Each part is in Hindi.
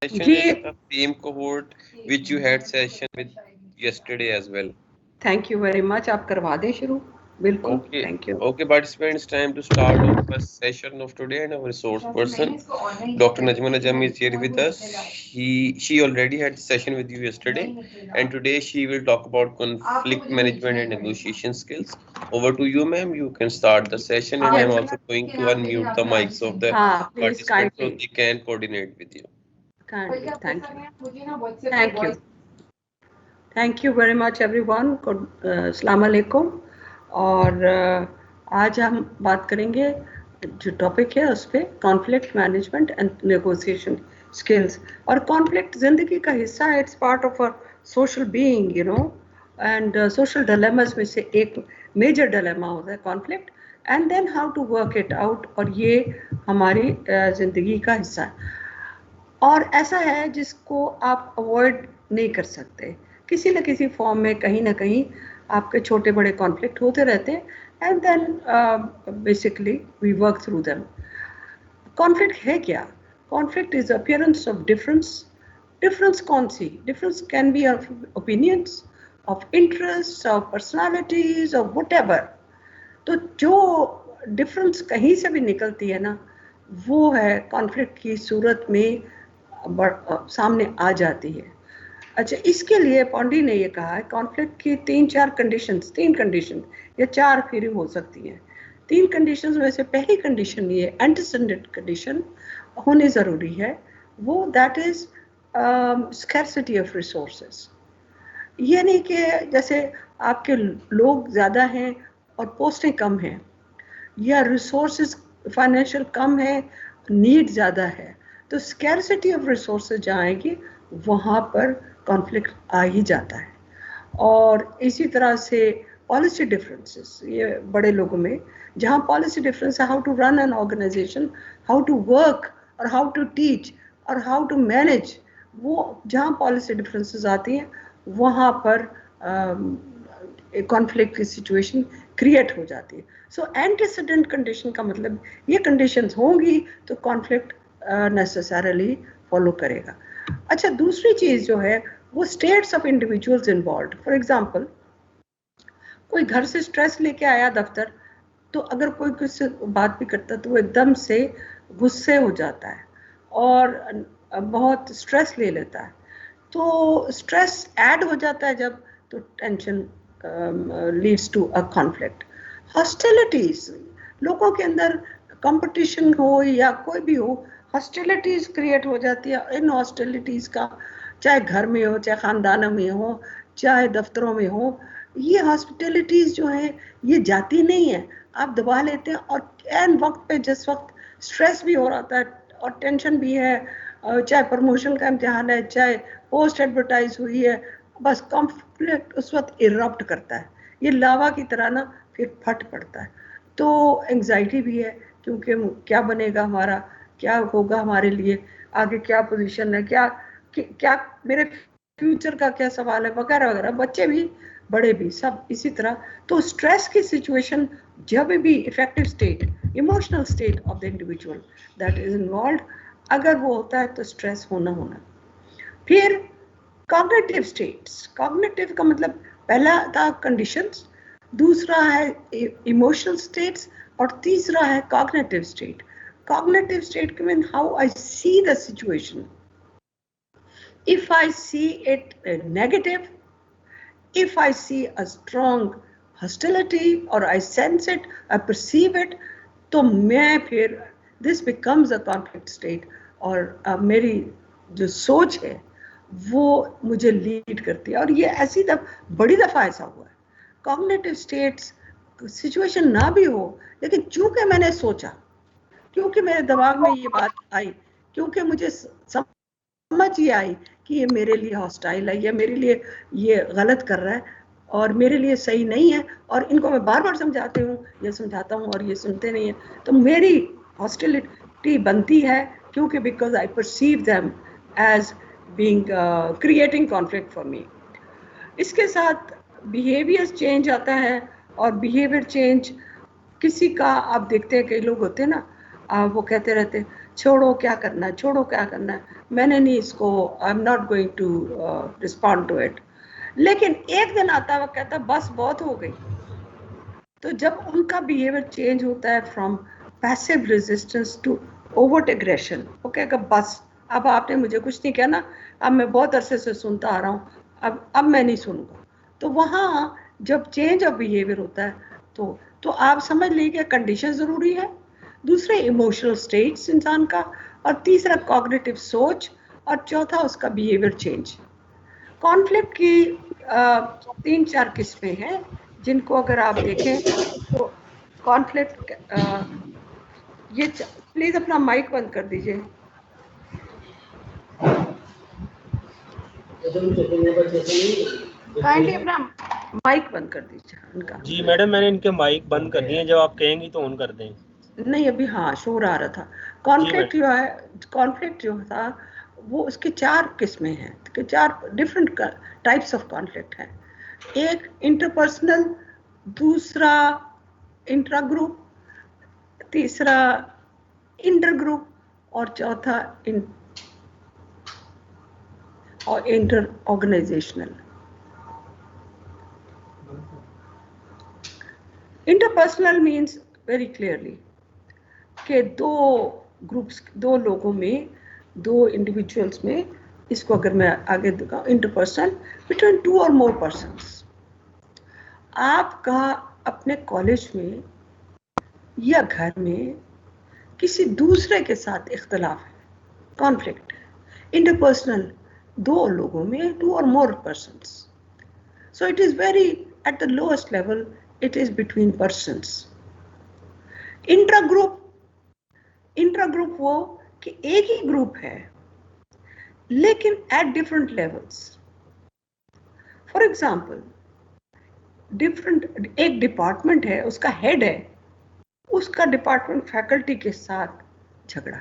session जी with the same cohort which you had session with yesterday as well. Thank you very much, आप करवा दें शुरू। बिल्कुल, Okay, thank you. okay, participants, time to start our first session of today, and our resource person, Dr. Najma Najam, is here with us. She already had session with you yesterday, and today she will talk about conflict management and negotiation skills. Over to you, ma'am. You can start the session, and I'm yes, also going to unmute the mics of the हाँ please participants so kindly, they can coordinate with you. Kindly, thank you, thank you very much everyone. अस्सलाम वालेकुम। और आज हम बात करेंगे, जो टॉपिक है उस पर, conflict management and negotiation skills. और कॉन्फ्लिक्ट ज़िंदगी का हिस्सा है, it's part of a social being, you know. And social dilemmas में से एक मेजर डिलेमा होता है conflict, and then how to work it out. और ये हमारी ज़िंदगी का हिस्सा है, और ऐसा है जिसको आप अवॉइड नहीं कर सकते। किसी न किसी फॉर्म में, कहीं ना कहीं आपके छोटे बड़े कॉन्फ्लिक्ट होते रहते हैं, and then basically we work through them. Conflict है क्या? Conflict is appearance of difference. Difference कौन सी? Difference can be of opinions, of interest, of personalities, of what. तो जो डिफरेंस कहीं से भी निकलती है ना, वो है कॉन्फ्लिक्ट की सूरत में सामने आ जाती है। अच्छा, इसके लिए पॉन्डी ने ये कहा है, कॉन्फ्लिक्ट की तीन कंडीशन या चार फिर हो सकती हैं। तीन कंडीशंस में से पहली कंडीशन, ये एंटीसेडेंट कंडीशन होनी ज़रूरी है। वो that is scarcity of resources. ये नहीं कि जैसे आपके लोग ज़्यादा हैं और पोस्टें कम हैं, या रिसोर्सेज फाइनेंशियल कम है, नीड ज़्यादा है, तो स्कैर्सिटी ऑफ रिसोर्सेज जहाँ आएगी वहाँ पर कॉन्फ्लिक्ट आ ही जाता है। और इसी तरह से पॉलिसी डिफरेंसेस, ये बड़े लोगों में जहाँ पॉलिसी डिफरेंस है, how to run an organisation, how to work, और हाउ टू टीच, और हाउ टू मैनेज, वो जहाँ पॉलिसी डिफरेंसेस आती हैं वहाँ पर कॉन्फ्लिक्ट की सिचुएशन क्रिएट हो जाती है। सो एंटीसीडेंट कंडीशन का मतलब, ये कंडीशंस होंगी तो कॉन्फ्लिक्ट नेसेसरली फॉलो करेगा। अच्छा, दूसरी चीज़ जो है वो states of individuals involve. For example, कोई घर से स्ट्रेस लेके आया दफ्तर, तो अगर कोई किससे बात भी करता है तो वो एकदम से गुस्से हो जाता है और बहुत स्ट्रेस ले लेता है। तो स्ट्रेस ऐड हो जाता है जब, तो tension leads to a conflict. Hostilities, लोगों के अंदर कंपटीशन हो या कोई भी हो, हॉस्टिलिटीज क्रिएट हो जाती है। इन हॉस्टिलिटीज का, चाहे घर में हो, चाहे ख़ानदानों में हो, चाहे दफ्तरों में हो, ये हॉस्पिटलिटीज़ जो है ये जाती नहीं है, आप दबा लेते हैं। और एन वक्त पे, जिस वक्त स्ट्रेस भी हो रहा था और टेंशन भी है, चाहे प्रमोशन का इम्तिहान है, चाहे पोस्ट एडवर्टाइज हुई है, बस कॉन्फ्लिक्ट उस वक्त इरप्ट करता है, ये लावा की तरह ना, फिर फट पड़ता है। तो एंग्जाइटी भी है, क्योंकि क्या बनेगा हमारा, क्या होगा हमारे लिए आगे, क्या पोजीशन है, क्या मेरे फ्यूचर का क्या सवाल है, वगैरह वगैरह। बच्चे भी, बड़े भी, सब इसी तरह। तो स्ट्रेस की सिचुएशन जब भी effective state, emotional state of the individual that is involve, अगर वो होता है तो स्ट्रेस होना होना। फिर कॉग्निटिव स्टेट्स, कॉग्निटिव का मतलब पहला था कंडीशंस, दूसरा है इमोशनल स्टेट्स, और तीसरा है कॉग्निटिव स्टेट। कॉग्निटिव स्टेट के mean how I see the situation. If I see it negative, if I see a strong hostility or I sense it, I perceive it, तो मैं फिर, this becomes a conflict state, और मेरी जो सोच है वो मुझे लीड करती है। और ये ऐसी बड़ी दफ़ा ऐसा हुआ है, कॉग्निटिव स्टेट्स सिचुएशन ना भी हो, लेकिन चूंकि मैंने सोचा, क्योंकि मेरे दिमाग में ये बात आई, क्योंकि मुझे समझ ये आई कि ये मेरे लिए हॉस्टाइल है, या मेरे लिए ये गलत कर रहा है और मेरे लिए सही नहीं है, और इनको मैं बार बार समझाती हूँ या समझाता हूँ और ये सुनते नहीं है, तो मेरी हॉस्टिलिटी बनती है, क्योंकि because I perceive them as being creating conflict for me. इसके साथ बिहेवियर चेंज आता है, और बिहेवियर चेंज किसी का, आप देखते हैं कई लोग होते हैं ना, वो कहते रहते छोड़ो क्या करना है, छोड़ो क्या करना है, मैंने नहीं इसको, I am not going to respond to it. लेकिन एक दिन आता है वो कहता बस बहुत हो गई। तो जब उनका बिहेवियर चेंज होता है from passive resistance to overt aggression, वो कहेगा बस अब आपने मुझे कुछ नहीं कहना, अब मैं बहुत अरसे से सुनता आ रहा हूँ, अब मैं नहीं सुनूंगा। तो वहाँ जब चेंज ऑफ बिहेवियर होता है तो आप समझ लीजिए कंडीशन ज़रूरी है, दूसरे इमोशनल स्टेट्स इंसान का, और तीसरा कॉग्निटिव सोच, और चौथा उसका बिहेवियर चेंज। कॉन्फ्लिक्ट की 3-4 किस्में हैं जिनको अगर आप देखें तो कॉन्फ्लिक्ट, ये प्लीज अपना माइक बंद कर दीजिए। काइंडली अपना माइक बंद कर दीजिए उनका। जी मैडम, मैंने इनके माइक बंद कर दिए, जब आप कहेंगी तो ऑन कर दें। नहीं अभी हाँ शोर आ रहा था। कॉन्फ्लिक्ट जो है, कॉन्फ्लिक्ट जो था वो उसकी 4 किस्में हैं, 4 डिफरेंट टाइप्स ऑफ कॉन्फ्लिक्ट हैं। एक इंटरपर्सनल, दूसरा इंट्रा ग्रुप, तीसरा इंटर ग्रुप, और चौथा inter organisational. Interpersonal means very clearly कि दो लोगों में, 2 इंडिविजुअल्स में, इसको अगर मैं आगे दिखाऊं, इंटरपर्सनल बिटवीन 2 और मोर पर्सन्स। आपका अपने कॉलेज में या घर में किसी दूसरे के साथ इख्तलाफ है, कॉन्फ्लिक्ट है। इंटरपर्सनल 2 लोगों में, 2 और मोर persons. So it is very, at the lowest level, it is between persons. Intra group वो कि एक ही ग्रुप है लेकिन at different levels. For example, एक डिपार्टमेंट है, उसका हेड है, उसका डिपार्टमेंट फैकल्टी के साथ झगड़ा,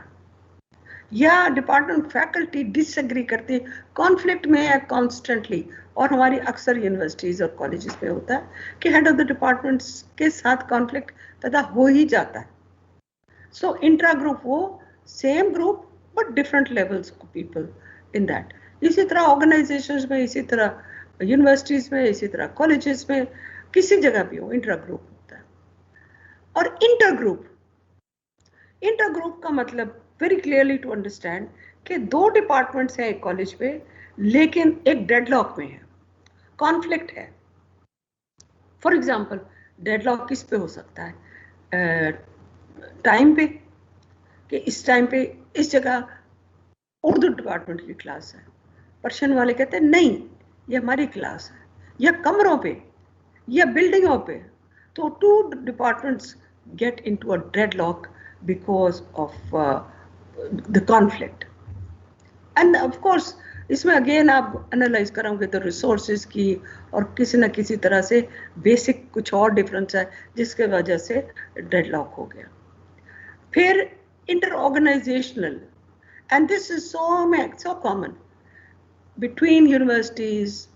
या डिपार्टमेंट फैकल्टी डिसएग्री करती है, कॉन्फ्लिक्ट में है कॉन्स्टेंटली। और हमारी अक्सर यूनिवर्सिटीज और कॉलेजेस में होता है कि हेड ऑफ द डिपार्टमेंट्स के साथ कॉन्फ्लिक्ट पैदा हो ही जाता है। सो इंट्रा ग्रुप वो same group but different levels of people in that. इसी तरह ऑर्गेनाइजेशंस में, इसी तरह यूनिवर्सिटीज में, इसी तरह कॉलेजेस में, किसी जगह भी हो इंट्रा ग्रुप होता है। और इंटर ग्रुप का मतलब वेरी क्लियरली टू अंडरस्टैंड कि 2 डिपार्टमेंट्स हैं एक कॉलेज में, लेकिन एक डेडलॉक में है, कॉन्फ्लिक्ट है। फॉर एग्जांपल डेडलॉक किस पे हो सकता है? टाइम पे, कि इस टाइम पे इस जगह उर्दू डिपार्टमेंट की क्लास है, पर्शियन वाले कहते हैं नहीं ये हमारी क्लास है, या कमरों पे या बिल्डिंगों पे। तो 2 departments get into a deadlock because of the conflict. And of course इसमें अगेन आप एनालाइज करोगे तो रिसोर्सेज की, और किसी न किसी तरह से बेसिक कुछ और डिफरेंस है जिसके वजह से डेडलॉक हो गया। फिर inter organisational, and this is so common between universities,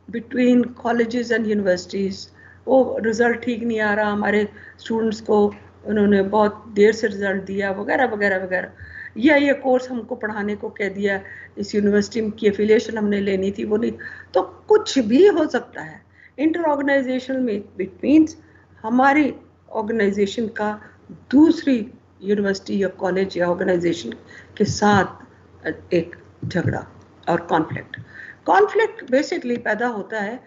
between colleges and universities. वो रिजल्ट ठीक नहीं आ रहा, हमारे स्टूडेंट्स को उन्होंने बहुत देर से रिजल्ट दिया, वगैरह वगैरह वगैरह, या ये कोर्स हमको पढ़ाने को कह दिया, इस यूनिवर्सिटी की एफिलिएशन हमने लेनी थी वो नहीं, तो कुछ भी हो सकता है। इंटर ऑर्गेनाइजेशन में इट मीन्स हमारी ऑर्गेनाइजेशन का दूसरी यूनिवर्सिटी या कॉलेज या ऑर्गेनाइजेशन के साथ एक झगड़ा और कॉन्फ्लिक्ट बेसिकली पैदा होता है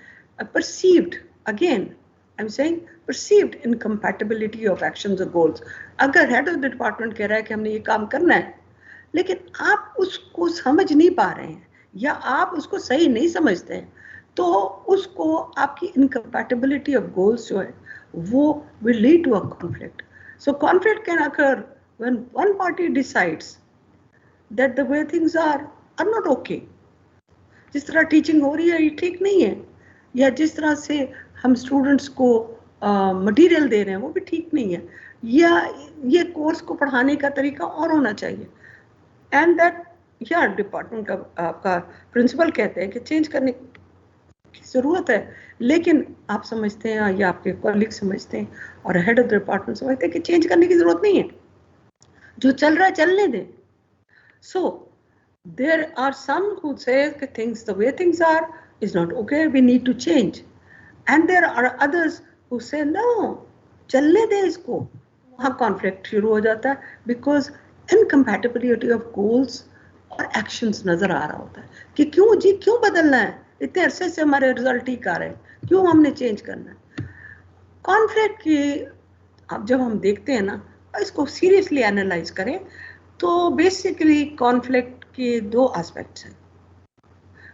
perceived, again I am saying perceived incompatibility of actions or goals. अगर हेड ऑफ द डिपार्टमेंट कह रहा है कि हमने ये काम करना है, लेकिन आप उसको समझ नहीं पा रहे हैं या आप उसको सही नहीं समझते हैं, तो उसको आपकी incompatibility of goals जो है वो will lead to a conflict. So conflict can occur when one party decides that the way things are not okay. जिस तरह टीचिंग हो रही है ये ठीक नहीं है, या जिस तरह से हम स्टूडेंट्स को मटेरियल दे रहे हैं वो भी ठीक नहीं है, या ये कोर्स को पढ़ाने का तरीका और होना चाहिए। एंड दैट या डिपार्टमेंट का आपका प्रिंसिपल कहते हैं कि चेंज करने की ज़रूरत है, लेकिन आप समझते हैं या आपके कॉलीग समझते हैं और हेड ऑफ द डिपार्टमेंट समझते हैं कि चेंज करने की ज़रूरत नहीं है। जो चल रहा है चलने दें. So there are some who say that things, the way things are is not okay, we need to change. And there are others who say no, चलने दें इसको. वहाँ कॉन्फ्लिक्ट शुरू हो जाता है बिकॉज इनकम्पैटिबिलिटी ऑफ गोल्स और एक्शंस नजर आ रहा होता है कि क्यों जी, क्यों बदलना है, इतने अरसे से हमारे रिजल्ट ठीक आ रहे हैं, क्यों हमने चेंज करना है. कॉन्फ्लिक्ट की अब जब हम देखते हैं ना, इसको सीरियसली एनालाइज करें तो बेसिकली कॉन्फ्लिक्ट के दो एस्पेक्ट्स हैं.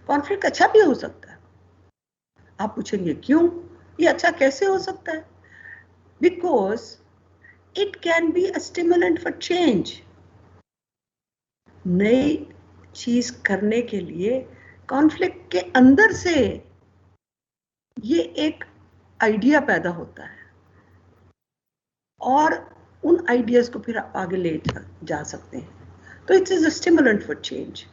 कॉन्फ्लिक्ट अच्छा भी हो सकता है. आप पूछेंगे क्यों, ये अच्छा कैसे हो सकता है? Because it can be a stimulant for change. नई चीज करने के लिए कॉन्फ्लिक्ट के अंदर से ये एक आइडिया पैदा होता है और उन आइडियाज को फिर आप आगे ले जा सकते हैं. तो it is a stimulant for change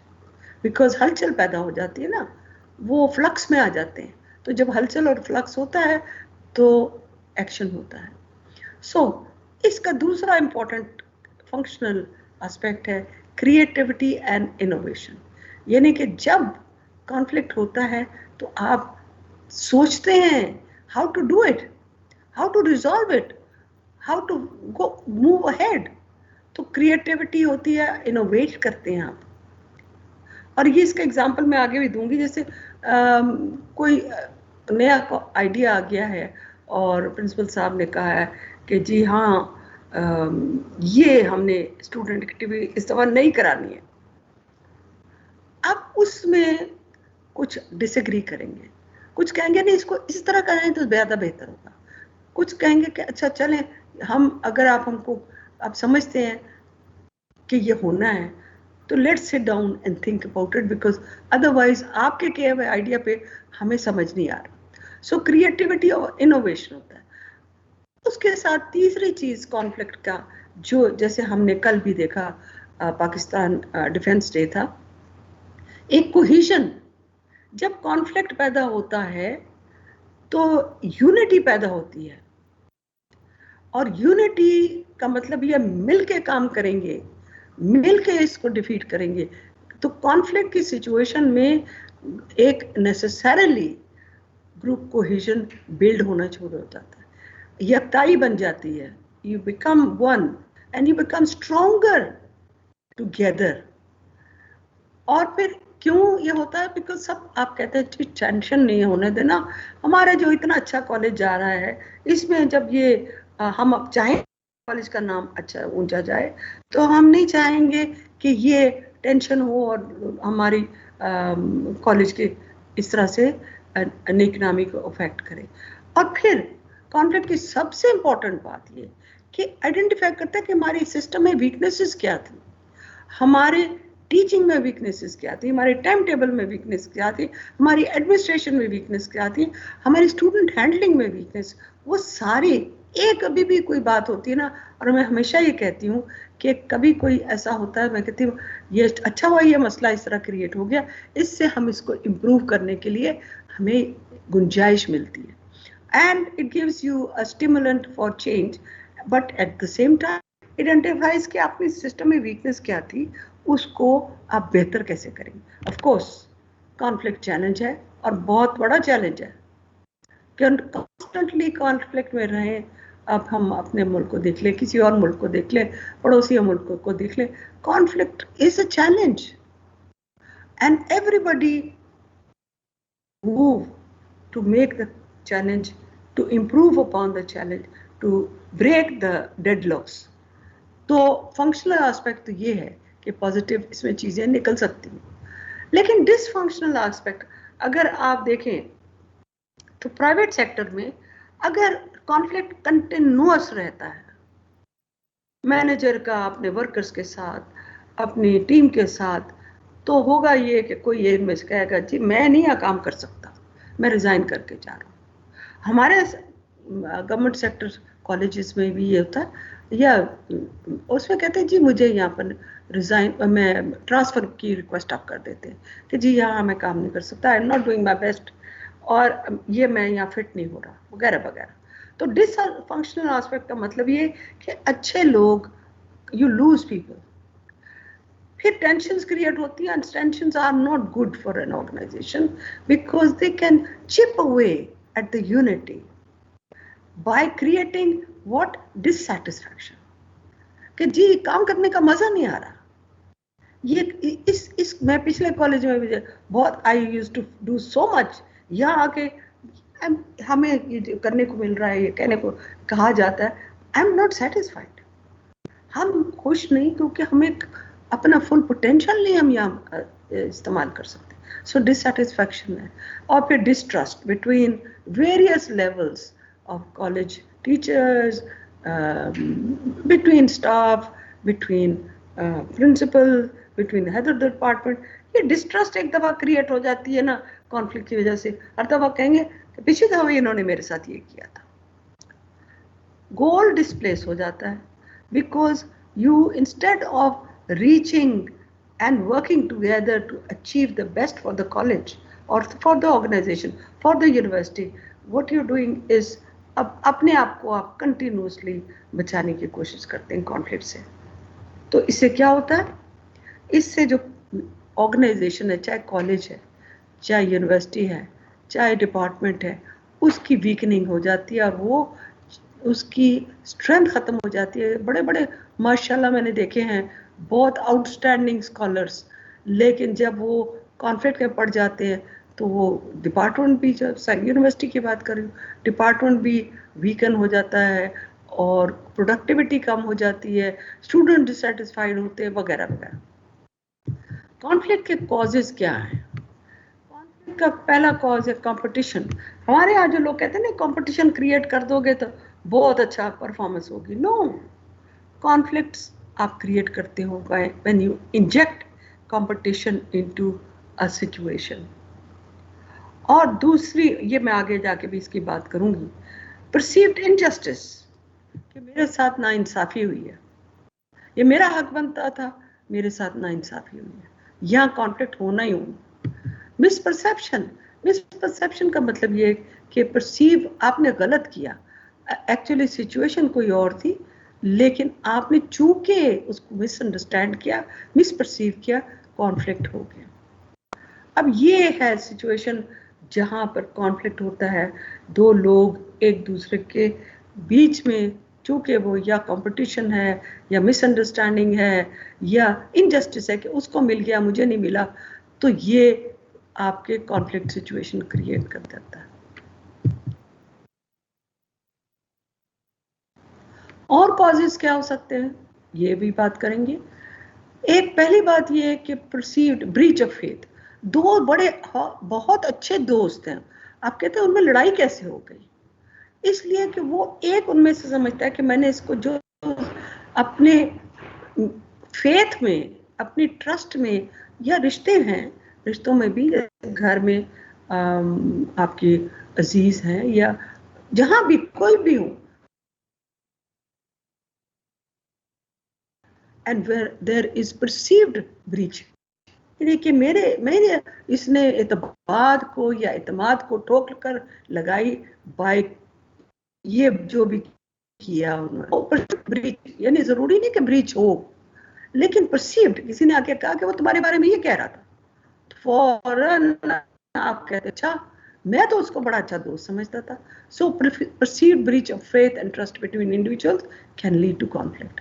because हलचल पैदा हो जाती है ना, वो फ्लक्स में आ जाते हैं. तो जब हलचल और फ्लक्स होता है तो एक्शन होता है. सो इसका दूसरा इंपॉर्टेंट फंक्शनल एस्पेक्ट है क्रिएटिविटी एंड इनोवेशन. यानी कि जब कॉन्फ्लिक्ट होता है तो आप सोचते हैं how to do it, how to resolve it, how to go move ahead. तो क्रिएटिविटी होती है, इनोवेट करते हैं आप. और ये इसका एग्जांपल मैं आगे भी दूंगी. जैसे कोई नया आइडिया आ गया है और प्रिंसिपल साहब ने कहा है कि जी हाँ ये हमने स्टूडेंट एक्टिविटी इस दफा नहीं करानी है. अब उसमें कुछ डिसएग्री करेंगे, कुछ कहेंगे नहीं इसको इस तरह करें तो ज़्यादा बेहतर होगा, कुछ कहेंगे कि अच्छा चलें हम, अगर आप हमको आप समझते हैं कि ये होना है तो let's sit down and think about it, because otherwise आपके किए हुए आइडिया पे हमें समझ नहीं आ रहा. सो क्रिएटिविटी और इनोवेशन होता है. उसके साथ तीसरी चीज कॉन्फ्लिक्ट का, जो जैसे हमने कल भी देखा, पाकिस्तान डिफेंस डे था, एक कोहिजन. जब कॉन्फ्लिक्ट पैदा होता है तो यूनिटी पैदा होती है. और यूनिटी का मतलब ये मिल के काम करेंगे, मिल के इसको डिफीट करेंगे. तो कॉन्फ्लिक्ट की सिचुएशन में एक नेसेसरली ग्रुप कोहेजन बिल्ड होना शुरू हो जाता है, यकताई बन जाती है. You become one and you become stronger together. और फिर क्यों ये होता है? बिकॉज सब आप कहते हैं टेंशन नहीं होने देना, हमारा जो इतना अच्छा कॉलेज जा रहा है इसमें जब ये हम अब चाहें कॉलेज का नाम अच्छा ऊंचा जाए तो हम नहीं चाहेंगे कि ये टेंशन हो और हमारी कॉलेज के इस तरह से नेकनामी को अफेक्ट करे. और फिर कॉन्फ्लिक्ट की सबसे इम्पोर्टेंट बात ये कि आइडेंटिफाई करता है कि हमारी सिस्टम में वीकनेसेस क्या थी, हमारे टीचिंग में वीकनेसेस क्या थी, हमारे टाइम टेबल में वीकनेस क्या थी, हमारी एडमिनिस्ट्रेशन में वीकनेस क्या थी, हमारी स्टूडेंट हैंडलिंग में वीकनेस. वो सारी एक कभी भी कोई बात होती है ना, और मैं हमेशा ये कहती हूँ कि कभी कोई ऐसा होता है, मैं कहती हूँ ये अच्छा हुआ ये मसला इस तरह क्रिएट हो गया, इससे हम इसको इम्प्रूव करने के लिए हमें गुंजाइश मिलती है. And it gives you a stimulant for change, but at the same time identifies कि आपकी सिस्टम में वीकनेस क्या थी, उसको आप बेहतर कैसे करेंगे. ऑफ कोर्स कॉन्फ्लिक्ट चैलेंज है और बहुत बड़ा चैलेंज है. कॉन्स्टेंटली कॉन्फ्लिक्ट में रहें. अब हम अपने मुल्क को देख लें, किसी और मुल्क को देख लें, पड़ोसी मुल्क को देख लें, conflict is a challenge and everybody move to make the challenge, to improve upon the challenge, to break the deadlocks. तो फंक्शनल एस्पेक्ट तो ये है कि पॉजिटिव इसमें चीज़ें निकल सकती हैं. लेकिन डिसफंक्शनल एस्पेक्ट अगर आप देखें तो प्राइवेट सेक्टर में अगर कॉन्फ्लिक्ट कंटिन्यूअस रहता है मैनेजर का अपने वर्कर्स के साथ, अपनी टीम के साथ, तो होगा ये कि कोई ये में कहेगा जी मैं नहीं यह काम कर सकता, मैं रिज़ाइन करके जा रहा हूँ. हमारे गवर्नमेंट सेक्टर कॉलेजेस में भी ये होता है, या उसमें कहते हैं जी मुझे यहाँ पर रिज़ाइन, मैं ट्रांसफ़र की रिक्वेस्ट आप कर देते हैं कि जी यहाँ मैं काम नहीं कर सकता, आई am not doing my best, और ये मैं यहाँ फिट नहीं हो रहा वगैरह वगैरह. तो डिसफंक्शनल एस्पेक्ट का मतलब ये कि अच्छे लोग you lose people. फिर tensions create होती हैं, and tensions are not good for an organization because they can chip away at the unity by creating what dissatisfaction. कि जी काम करने का मजा नहीं आ रहा. ये इस मैं पिछले कॉलेज में भी बहुत I use to do so much. यहाँ आके हमें ये करने को मिल रहा है, ये कहने को कहा जाता है, आई एम नॉट सेटिस्फाइड. हम खुश नहीं क्योंकि हमें अपना फुल पोटेंशियल नहीं हम यहाँ इस्तेमाल कर सकते. सो डिससेटिस्फैक्शन है. और फिर distrust between various levels of college teachers, between staff, between principal, between head of the department. ये डिस्ट्रस्ट एक दफा क्रिएट हो जाती है ना कॉन्फ्लिक्ट की वजह से. हर दफा कहेंगे कि पिछली दफा इन्होंने मेरे साथ ये किया था. गोल डिस्प्लेस हो जाता है because you, instead of reaching and working together to achieve the best for the college or for the organization, for the university, what you're doing is अपने आप को आप continuously बचाने की कोशिश करते हैं conflict से. तो इससे क्या होता है? इससे जो organization है, चाहे college है, चाहे university है, चाहे department है, उसकी weakening हो जाती है और वो उसकी स्ट्रेंथ खत्म हो जाती है. बड़े बड़े माशाल्लाह मैंने देखे हैं बहुत आउटस्टैंडिंग स्कॉलर्स, लेकिन जब वो कॉन्फ्लिक्ट में पड़ जाते हैं तो वो डिपार्टमेंट भी, जब यूनिवर्सिटी की बात करें, डिपार्टमेंट भी वीकन हो जाता है और प्रोडक्टिविटी कम हो जाती है, स्टूडेंट डिससेटिस्फाइड होते हैं वगैरह वगैरह. कॉन्फ्लिक्ट के कॉजेज क्या हैं? कॉन्फ्लिक्ट का पहला कॉज है कंपटीशन. हमारे यहाँ जो लोग कहते हैं ना कंपटीशन क्रिएट कर दोगे तो बहुत अच्छा परफॉर्मेंस होगी. नो, कॉन्फ्लिक्ट्स आप क्रिएट करते हो when you inject competition into a situation. और दूसरी, ये मैं आगे जाके भी इसकी बात करूंगी, परसीव्ड इनजस्टिस, कि मेरे साथ नाइंसाफी हुई है, ये मेरा हक बनता था, मेरे साथ नाइंसाफी हुई है, यहाँ कॉन्फ्लिक्ट होना ही होना. मिसपरसेप्शन, मिसपरसेप्शन का मतलब ये कि परसीव आपने गलत किया, एक्चुअली सिचुएशन कोई और थी, लेकिन आपने चूंकि उसको मिसअंडरस्टैंड किया, मिसपरसीव किया, कॉन्फ्लिक्ट हो गया. अब ये है सिचुएशन जहां पर कॉन्फ्लिक्ट होता है. दो लोग एक दूसरे के बीच में, चूंकि वो या कंपटीशन है या मिसअंडरस्टैंडिंग है या इनजस्टिस है कि उसको मिल गया मुझे नहीं मिला, तो ये आपके कॉन्फ्लिक्ट सिचुएशन क्रिएट कर देता है. और कॉजेस क्या हो सकते हैं ये भी बात करेंगे. एक पहली बात ये है कि परसीव्ड ब्रीच ऑफ फेथ. दो बड़े बहुत अच्छे दोस्त हैं, आप कहते हैं उनमें लड़ाई कैसे हो गई? इसलिए कि वो एक उनमें से समझता है कि मैंने इसको जो अपने फेथ में, अपनी ट्रस्ट में, या रिश्ते हैं, रिश्तों में भी घर में आपके अजीज हैं या जहां भी कोई भी हो, and where there is perceived breach, देखिए मेरे इसने इतबाद को या इतमाद को ठोक कर लगाई बाय ये जो भी किया उन्होंने. ब्रीच यानी जरूरी नहीं कि ब्रीच हो, लेकिन परसीव्ड, किसी ने आके कहा कि वो तुम्हारे बारे में ये कह रहा था, फौरन आप कहते अच्छा, मैं तो उसको बड़ा अच्छा दोस्त समझता था. So perceived breach of faith and trust between individuals can lead to conflict.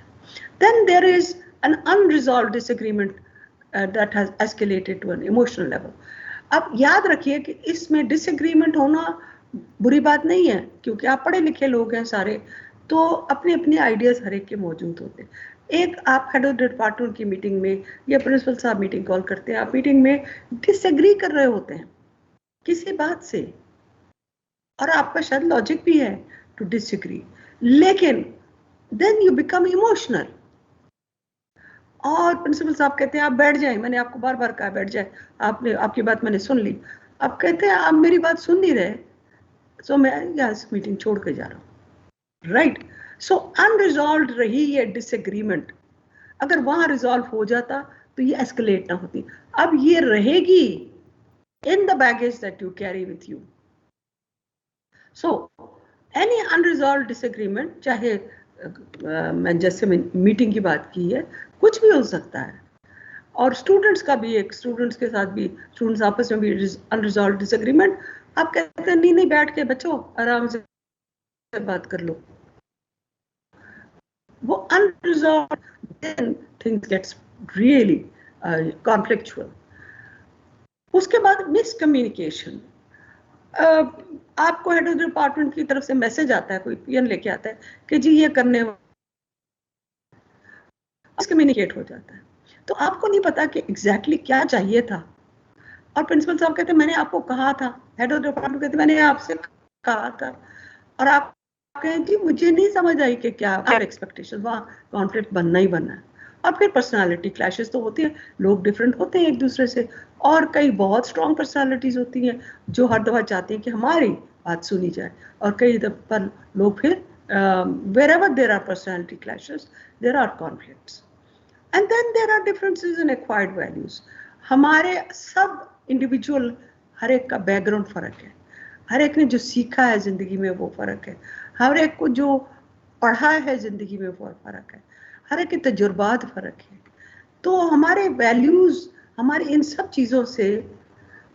Then there is an unresolved disagreement that has escalated to an emotional level. अब याद रखिए कि इसमें डिसएग्रीमेंट होना बुरी बात नहीं है, क्योंकि आप पढ़े लिखे लोग हैं सारे, तो अपने अपने आइडियाज हर एक के मौजूद होते हैं. एक आप हेड ऑफ डिपार्टमेंट की मीटिंग में या प्रिंसिपल साहब मीटिंग कॉल करते हैं, आप मीटिंग में डिसएग्री कर रहे होते हैं किसी बात से, और आपका शायद लॉजिक भी है टू डिसएग्री, लेकिन देन यू बिकम इमोशनल. और प्रिंसिपल साहब कहते हैं आप बैठ जाएं, मैंने आपको बार बार कहा बैठ जाए, आपने आपकी बात मैंने सुन ली. आप कहते हैं आप मेरी बात सुन नहीं रहे, सो मैं यहाँ से मीटिंग छोड़ के जा रहा हूँ. राइट. सो अनरिजॉल्व्ड रही ये डिसएग्रीमेंट. अगर वहां रिजॉल्व हो जाता तो ये एस्केलेट ना होती. अब ये रहेगी in the baggage that you carry with you. So any unresolved disagreement, चाहे मैं जैसे मीटिंग की बात की है, कुछ भी हो सकता है। और स्टूडेंट्स का भी, एक स्टूडेंट्स के साथ भी, स्टूडेंट्स आपस में भी अनरिजॉल्व डिसएग्रीमेंट, आप कहते हैं नहीं बैठ के बच्चों आराम से बात कर लो, वो unresolved, then things gets really conflictual. उसके बाद मिसकम्युनिकेशन, आपको हेड ऑफ द डिपार्टमेंट की तरफ से मैसेज आता है, कोई पीएन लेके आता है कि जी ये करने, मिसकम्युनिकेट हो जाता है, तो आपको नहीं पता कि एग्जैक्टली क्या चाहिए था। और प्रिंसिपल साहब कहते हैं मैंने आपको कहा था, हेड ऑफ द डिपार्टमेंट कहते मैंने आपसे कहा था, और आप कहें जी मुझे नहीं समझ आई कि क्या एक्सपेक्टेशन, वहाँ कॉन्फ्लिक्ट बनना ही बनना है। और फिर पर्सनालिटी क्लैशेस तो होती है, लोग डिफरेंट होते हैं एक दूसरे से, और कई बहुत स्ट्रॉन्ग पर्सनालिटीज होती हैं जो हर दफा चाहती हैं कि हमारी बात सुनी जाए, और कई दफा लोग फिर wherever there are personality clashes, there are conflicts. And then there are differences in acquired values. हमारे सब इंडिविजुअल, हर एक का बैकग्राउंड फर्क है, हर एक ने जो सीखा है जिंदगी में वो फर्क है, हर एक को जो पढ़ा है जिंदगी में वो फर्क है, हर एक के तजुर्बात फर्क है। तो हमारे वैल्यूज, हमारी इन सब चीज़ों से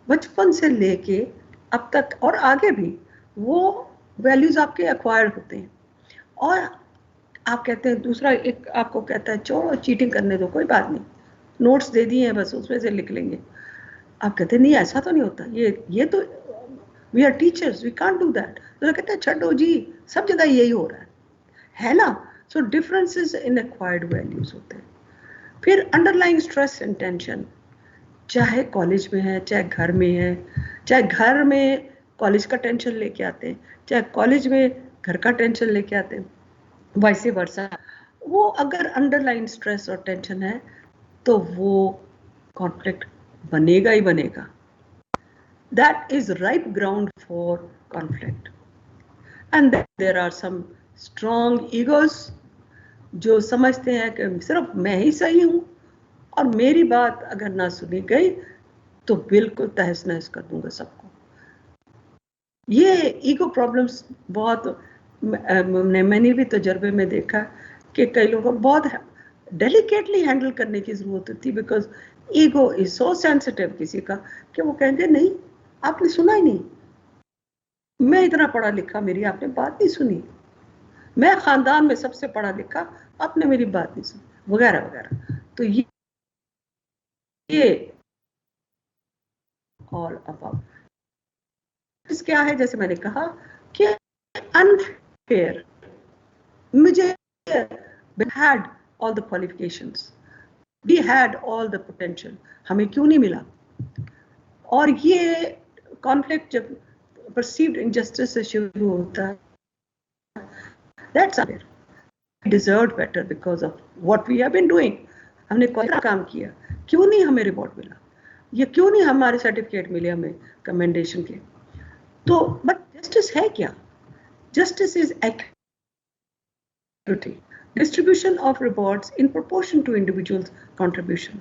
बचपन से लेके अब तक और आगे भी वो वैल्यूज आपके एक्वायर्ड होते हैं। और आप कहते हैं, दूसरा एक आपको कहता है छोड़ो चीटिंग करने दो, कोई बात नहीं, नोट्स दे दिए हैं बस उसमें से लिख लेंगे। आप कहते हैं नहीं ऐसा तो नहीं होता, ये तो we are teachers, we can't do that. तो कहते हैं छड्डो जी, सब जगह यही हो रहा है ना। सो डिफरेंसेस इन एक्वायर्ड वैल्यूज होते हैं। फिर अंडरलाइंग स्ट्रेस एंड टेंशन, चाहे कॉलेज में है चाहे घर में है, चाहे घर में कॉलेज का टेंशन लेके आते हैं, चाहे कॉलेज में घर का टेंशन लेके आते हैं, वाइस वर्सा। वो अगर अंडरलाइन स्ट्रेस और टेंशन है तो वो कॉन्फ्लिक्ट बनेगा ही बनेगा। That is ripe ground for conflict. And there are some strong egos जो समझते हैं कि सिर्फ मैं ही सही हूं और मेरी बात अगर ना सुनी गई तो बिल्कुल तहस नहस कर दूंगा सबको। ये ईगो प्रॉब्लम्स बहुत मैंने भी तजर्बे में देखा कि कई लोगों को बहुत डेलिकेटली हैंडल करने की जरूरत होती है, because ego is so sensitive किसी का कि वो कहेंगे नहीं आपने सुना ही नहीं, मैं इतना पढ़ा लिखा, मेरी आपने बात नहीं सुनी, मैं खानदान में सबसे पढ़ा लिखा, आपने मेरी बात नहीं सुनी, वगैरह वगैरह। तो ये ऑल अबाउट क्या है, जैसे मैंने कहा कि अनफेयर, मुझे had all the qualifications, we had all the potential, हमें क्यों नहीं मिला। और ये कॉन्फ्लिक्ट जब परसीव्ड इनजस्टिस से शुरू होता है, that's unfair, we deserved better because of what we have been doing, हमने कौन सा काम किया, क्यों नहीं हमें रिवॉर्ड मिला, ये क्यों नहीं हमारे सर्टिफिकेट मिले हमें कमेंडेशन के। तो बट जस्टिस है क्या, justice is equity, distribution of rewards in proportion to individuals contribution।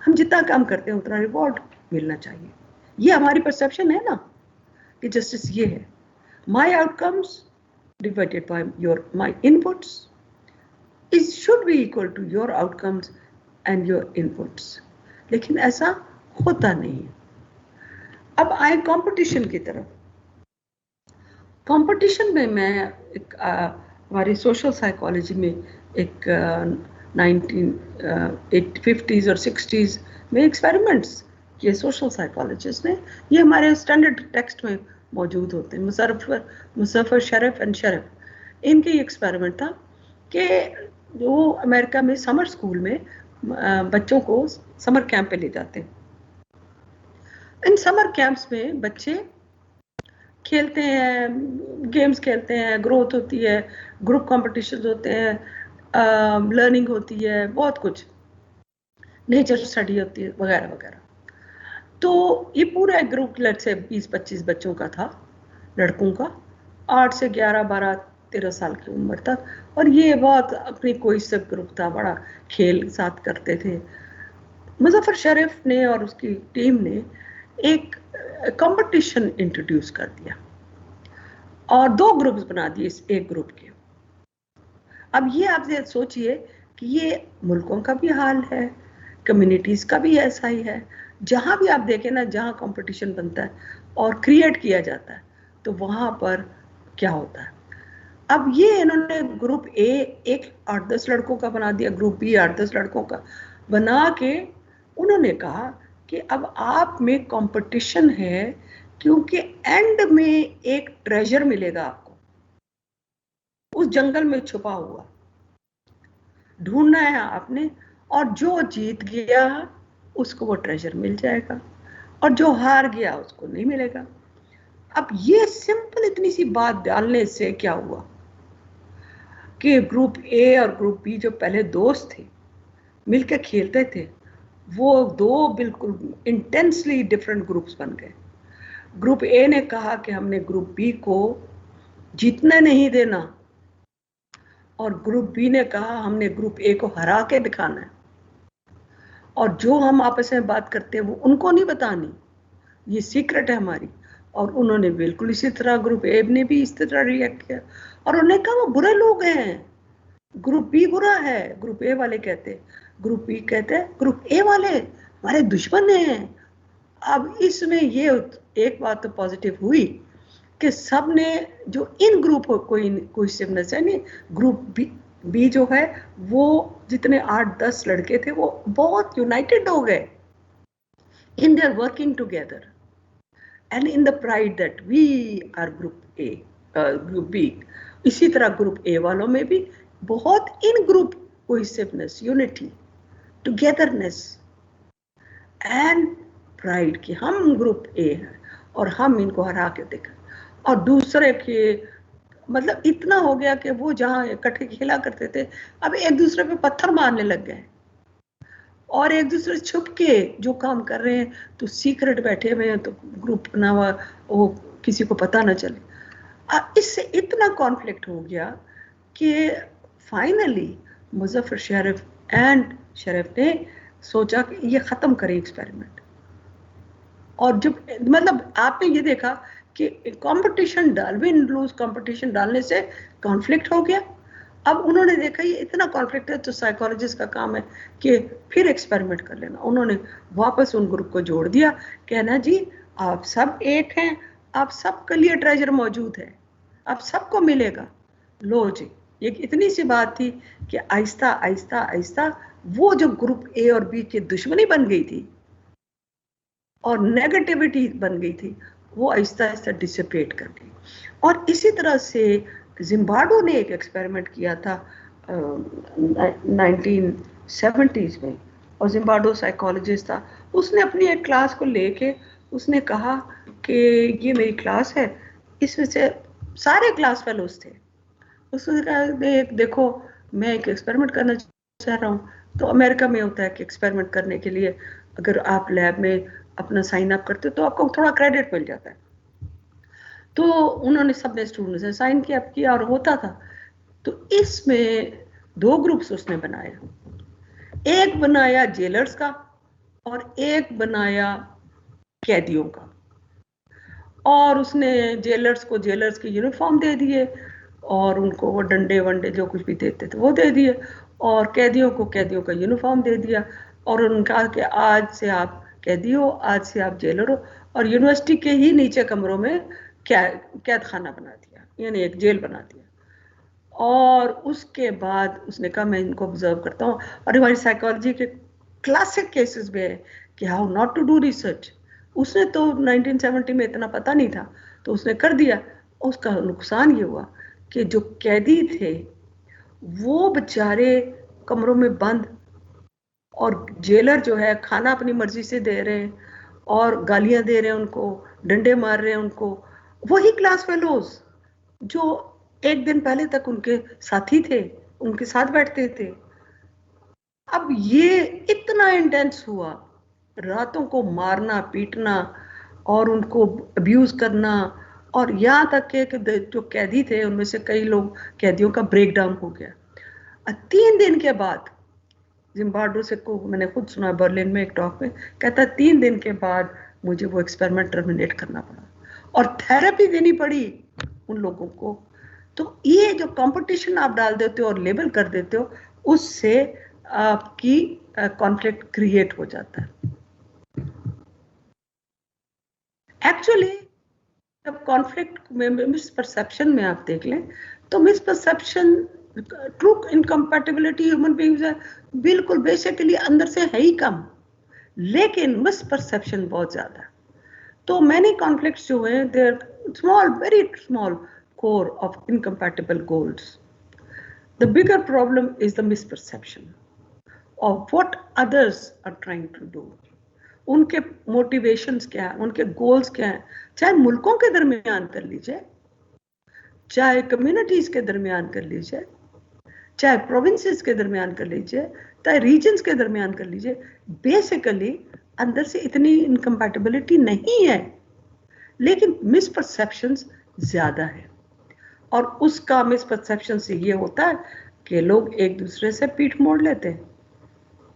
हम जितना काम करते हैं उतना रिवॉर्ड मिलना चाहिए, ये हमारी परसेप्शन है ना कि जस्टिस ये है। my outcomes divided by my inputs is should be equal to your outcomes and your inputs, लेकिन ऐसा होता नहीं है। अब आए कंपटीशन की तरफ। कंपटीशन में मैं एक हमारी सोशल साइकोलॉजी में एक 1950s और 60s में एक्सपेरिमेंट्स किए सोशल साइकोलॉजिस्ट ने, ये हमारे स्टैंडर्ड टेक्स्ट में मौजूद होते हैं, मुजफ्फर शरीफ एंड शरीफ। इनके ये एक्सपेरिमेंट था कि वो अमेरिका में समर स्कूल में बच्चों को समर कैंप पे ले जाते हैं। इन समर कैंप्स में बच्चे खेलते हैं, गेम्स खेलते हैं, ग्रोथ होती है, ग्रुप कॉम्पिटिशन होते हैं, लर्निंग होती है, बहुत कुछ, नेचर स्टडी होती है, वगैरह वगैरह। तो ये पूरा एक ग्रुप लेट से 20-25 बच्चों का था, लड़कों का, 8 से 11, 12, 13 साल की उम्र तक। और ये बहुत अपनी कोई सब ग्रुप था, बड़ा खेल साथ करते थे। मुजफ्फर शरीफ ने और उसकी टीम ने एक कंपटीशन इंट्रोड्यूस कर दिया और 2 ग्रुप्स बना दिए इस एक ग्रुप के। अब ये आप सोचिए कि ये मुल्कों का भी हाल है, कम्युनिटीज का भी ऐसा ही है। जहां भी आप देखें ना, जहां कंपटीशन बनता है और क्रिएट किया जाता है, तो वहां पर क्या होता है। अब ये इन्होंने ग्रुप ए एक 8-10 लड़कों का बना दिया, ग्रुप बी 8-10 लड़कों का बना के उन्होंने कहा कि अब आप में कंपटीशन है, क्योंकि एंड में एक ट्रेजर मिलेगा आपको, उस जंगल में छुपा हुआ ढूंढना है आपने, और जो जीत गया उसको वो ट्रेजर मिल जाएगा, और जो हार गया उसको नहीं मिलेगा। अब ये सिंपल इतनी सी बात डालने से क्या हुआ कि ग्रुप ए और ग्रुप बी जो पहले दोस्त थे, मिलकर खेलते थे, वो दो बिल्कुल इंटेंसली डिफरेंट ग्रुप्स बन गए। ग्रुप ए ने कहा कि हमने ग्रुप बी को जीतने नहीं देना, और ग्रुप बी ने कहा हमने ग्रुप ए को हरा के दिखाना है, और जो हम आपस में बात करते हैं वो उनको नहीं बतानी, ये सीक्रेट है हमारी। और उन्होंने बिल्कुल इसी तरह, ग्रुप ए ने भी इस तरह रिएक्ट किया, और उन्होंने कहा वो बुरे लोग हैं, ग्रुप बी बुरा है। ग्रुप ए वाले कहते, ग्रुप बी कहते ग्रुप ए वाले हमारे दुश्मन हैं। अब इसमें ये एक बात तो पॉजिटिव हुई कि सब ने जो इन ग्रुप कोई सिमनेस है नहीं, ग्रुप बी जो है वो जितने 8-10 लड़के थे वो बहुत यूनाइटेड हो गए in their working together and in the pride that we are group A, group B. इसी तरह ग्रुप ए वालों में भी बहुत in group cohesiveness, unity, togetherness and pride कि हम ग्रुप ए हैं और हम इनको हरा के देखें। और दूसरे के मतलब इतना हो गया कि वो जहाँ इकट्ठे खेला करते थे, अब एक दूसरे पे पत्थर मारने लग गए, और एक दूसरे छुप के जो काम कर रहे हैं तो सीक्रेट बैठे हुए हैं, तो ग्रुप बना हुआ, वो किसी को पता ना चले। इससे इतना कॉन्फ्लिक्ट हो गया कि फाइनली मुजफ्फर शरीफ एंड शरीफ ने सोचा कि ये ख़त्म करें एक्सपेरिमेंट। और जब मतलब आपने ये देखा कि कंपटीशन विन लूज कंपटीशन डालने से कॉन्फ्लिक्ट हो गया। अब उन्होंने देखा ये इतना कॉन्फ्लिक्ट है, तो साइकोलॉजिस्ट का काम है कि फिर एक्सपेरिमेंट कर लेना। उन्होंने वापस उन ग्रुप को जोड़ दिया, कहना जी आप सब एक हैं, आप सबके लिए ट्रेजर मौजूद है, आप सबको मिलेगा। लो जी, एक इतनी सी बात थी कि आहिस्ता आहिस्ता आहिस्ता वो जो ग्रुप ए और बी की दुश्मनी बन गई थी और नेगेटिविटी बन गई थी, वो आहिस्ता आहिस्ता डिसिपेट कर गई। और इसी तरह से जिम्बाब्वे ने एक एक्सपेरिमेंट किया था 1970s में, और जिम्बाब्वे साइकोलॉजिस्ट था, उसने अपनी एक क्लास को लेके उसने कहा कि ये मेरी क्लास है, इसमें से सारे क्लास फेलोज थे। उसने कहा देखो मैं एक एक्सपेरिमेंट करना चाह रहा हूँ। तो अमेरिका में होता है कि एक्सपेरिमेंट करने के लिए अगर आप लैब में अपना साइन अप करते हो तो आपको थोड़ा क्रेडिट मिल जाता है। तो उन्होंने सबने स्टूडेंट्स ने साइन किया और होता था। तो इसमें 2 ग्रुप्स उसने बनाया, एक बनाया जेलर्स का और एक बनाया कैदियों का। और उसने जेलर्स को जेलर्स की यूनिफॉर्म दे दिए, और उनको वो डंडे वंडे जो कुछ भी देते थे वो दे दिए, और कैदियों को कैदियों का यूनिफॉर्म दे दिया, और उन्होंने कहा कि आज से आप कैदी हो, आज से आप जेलर हो। और यूनिवर्सिटी के ही नीचे कमरों में कैद खाना बना दिया, यानी एक जेल बना दिया। और उसके बाद उसने कहा मैं इनको ऑब्जर्व करता हूँ, और हमारी साइकोलॉजी के क्लासिक केसेस में है कि how not to do research. उसने तो 1970 में इतना पता नहीं था, तो उसने कर दिया। उसका नुकसान ये हुआ कि जो कैदी थे वो बेचारे कमरों में बंद, और जेलर जो है खाना अपनी मर्जी से दे रहे हैं और गालियां दे रहे हैं उनको, डंडे मार रहे हैं उनको, वही क्लास फेलोज जो एक दिन पहले तक उनके साथी थे, उनके साथ बैठते थे। अब ये इतना इंटेंस हुआ, रातों को मारना पीटना और उनको अब्यूज करना, और यहाँ तक कि जो कैदी थे उनमें से कई लोग कैदियों का ब्रेकडाउन हो गया। 3 दिन के बाद जिम्बाब्वे से को मैंने खुद सुना बर्लिन में एक टॉक में, कहता 3 दिन के बाद मुझे वो एक्सपेरिमेंट टर्मिनेट करना पड़ा, और थेरेपी देनी पड़ी उन लोगों को तो ये जो कंपटीशन आप डाल देते हो और लेबल कर देते हो, उससे आपकी कॉन्फ्लिक्ट क्रिएट हो जाता है। एक्चुअली जब कॉन्फ्लिक्ट में, मिसपरसेप्शन में आप देख लें तो misperception, true incompatibility human beings है बिल्कुल बेसिकली अंदर से है ही कम, लेकिन मिसपरसेप्शन बहुत ज्यादा है। तो मैनी कॉन्फ्लिक्ट्स जो हैं they are small, very small core of incompatible goals. The bigger problem is the misperception of what others are trying to do. उनके मोटिवेशंस क्या है, उनके गोल्स क्या हैं, चाहे मुल्कों के दरमियान कर लीजिए, चाहे कम्युनिटीज के दरमियान कर लीजिए, चाहे प्रोविंसेस के दरमियान कर लीजिए, चाहे रीजन्स के दरमियान कर लीजिए, बेसिकली अंदर से इतनी इनकम्पैटिबिलिटी नहीं है, लेकिन मिसपरसेप्शंस ज्यादा है। और उसका मिसपरसेप्शन से ये होता है कि लोग एक दूसरे से पीठ मोड़ लेते हैं,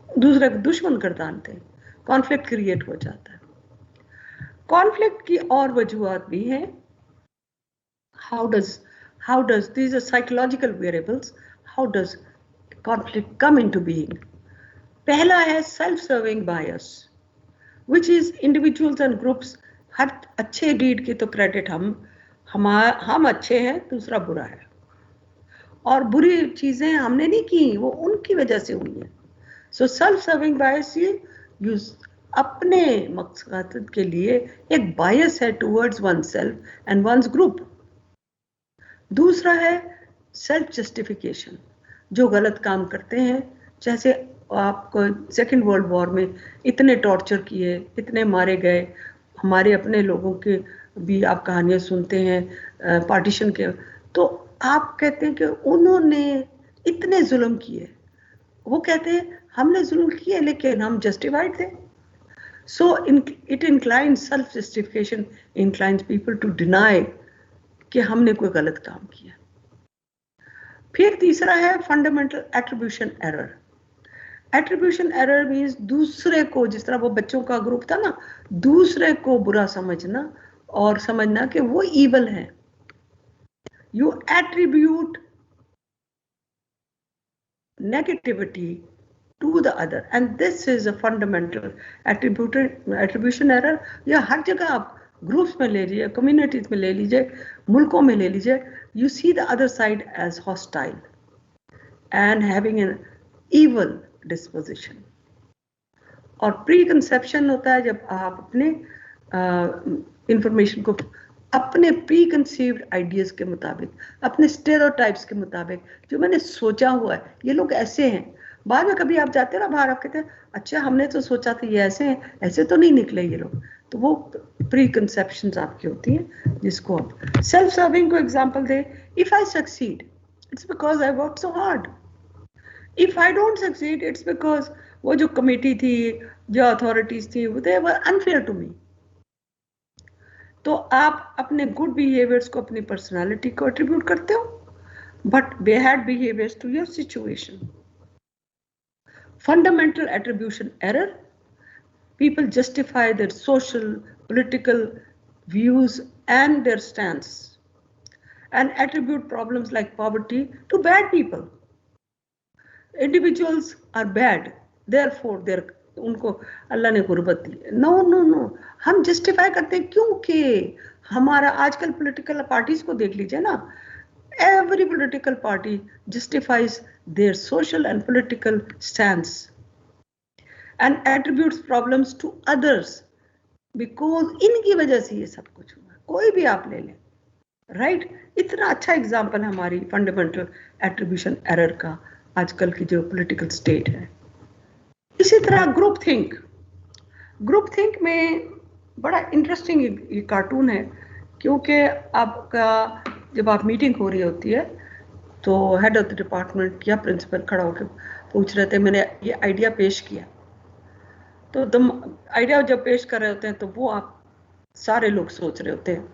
दूसरे को दुश्मन कर डालते हैं, कॉन्फ्लिक्ट क्रिएट हो जाता है। कॉन्फ्लिक्ट की और वजूहात भी हैं। how does these are psychological variables, how does conflict come into being? पहला है self serving bias, which is individuals and groups, हर अच्छे डीड की तो क्रेडिट हम अच्छे हैं, दूसरा बुरा है, और बुरी चीजें हमने नहीं की, वो उनकी वजह से हुई है। सो सेल्फ सर्विंग बायस ये यूज अपने मकसद के लिए एक बायस है towards oneself and one's group. दूसरा है सेल्फ जस्टिफिकेशन, जो गलत काम करते हैं, जैसे आपको सेकेंड वर्ल्ड वॉर में इतने टॉर्चर किए, इतने मारे गए, हमारे अपने लोगों के भी आप कहानियां सुनते हैं पार्टीशन के, तो आप कहते हैं कि उन्होंने इतने जुल्म किए, वो कहते हैं हमने जुल्म किए लेकिन हम जस्टिफाइड थे। So it inclines, self justification inclines people to deny कि हमने कोई गलत काम किया। फिर तीसरा है fundamental attribution error. Attribution error means दूसरे को, जिस तरह वो बच्चों का ग्रुप था ना, दूसरे को बुरा समझना और समझना कि वो ईवल है। You attribute negativity to the other, and this is a fundamental attribution error। या हर जगह आप ग्रुप्स में ले लीजिए, कम्युनिटीज में ले लीजिए, मुल्कों में ले लीजिए, you see the other side as hostile and having an evil disposition। और प्रीकंसेप्शन होता है जब आप अपने इंफॉर्मेशन को अपने प्री कंसीव्ड आइडियाज के मुताबिक, अपने स्टेरियोटाइप्स के मुताबिक, जो मैंने सोचा हुआ है ये लोग ऐसे हैं, बाद में कभी आप जाते हैं ना बाहर, आप कहते हैं अच्छा हमने तो सोचा था ये ऐसे हैं, ऐसे तो नहीं निकले ये लोग। तो वो प्री कंसेप्शंस आपकी होती हैं, जिसको आप सेल्फ सर्विंग को example they, if I succeed it's because I work so hard, if I don't succeed it's because वो जो कमेटी थी, जो अथॉरिटीज थी, दे वर अनफेयर टू मी। तो आप अपने गुड बिहेवियर्स को अपनी पर्सनालिटी को एट्रीब्यूट करते हो, but bad behaviours to your situation. Fundamental attribution error, people justify their social, political views and their stance and attribute problems like poverty to bad people. Individuals are bad, therefore they're, उनको अल्लाह ने गुर्बत दी। नो नो नो, हम जस्टिफाई करते हैं क्योंकि हमारा आजकल पॉलिटिकल पार्टीज को देख लीजिए ना, every political party justifies their social and political stance and attributes problems to others because इनकी वजह से ये सब कुछ हुआ। कोई भी आप ले लें, राइट? इतना अच्छा एग्जाम्पल हमारी फंडामेंटल एट्रीब्यूशन एरर का आजकल की जो पॉलिटिकल स्टेट है। इसी तरह ग्रुप थिंक में बड़ा इंटरेस्टिंग ये कार्टून है, क्योंकि आपका जब आप मीटिंग हो रही होती है तो हेड ऑफ द डिपार्टमेंट या प्रिंसिपल खड़ा होकर पूछ रहे थे, मैंने ये आइडिया पेश किया, तो आइडिया जब पेश कर रहे होते हैं तो वो आप सारे लोग सोच रहे होते हैं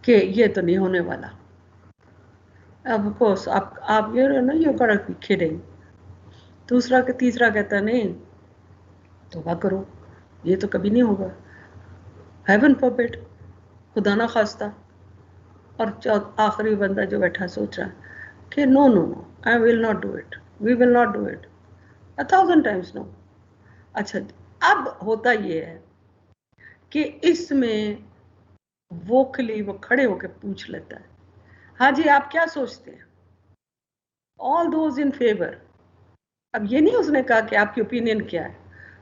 कि ये तो नहीं होने वाला। ऑफ कोर्स आप ये ना, you got to be kidding. तीसरा कहता नहीं, तौबा करो, ये तो कभी नहीं होगा, हेवन फॉरबिड, खुदा ना खास्ता। और आखिरी बंदा जो बैठा सोच रहा है कि no no no, I will not do it, we will not do it, 1000 times no. अच्छा, अब होता ये है कि इसमें वोकली वो खड़े होकर पूछ लेता है, हाँ जी आप क्या सोचते हैं, ऑल दोज इन फेवर। अब ये नहीं उसने कहा कि आपकी ओपिनियन क्या है,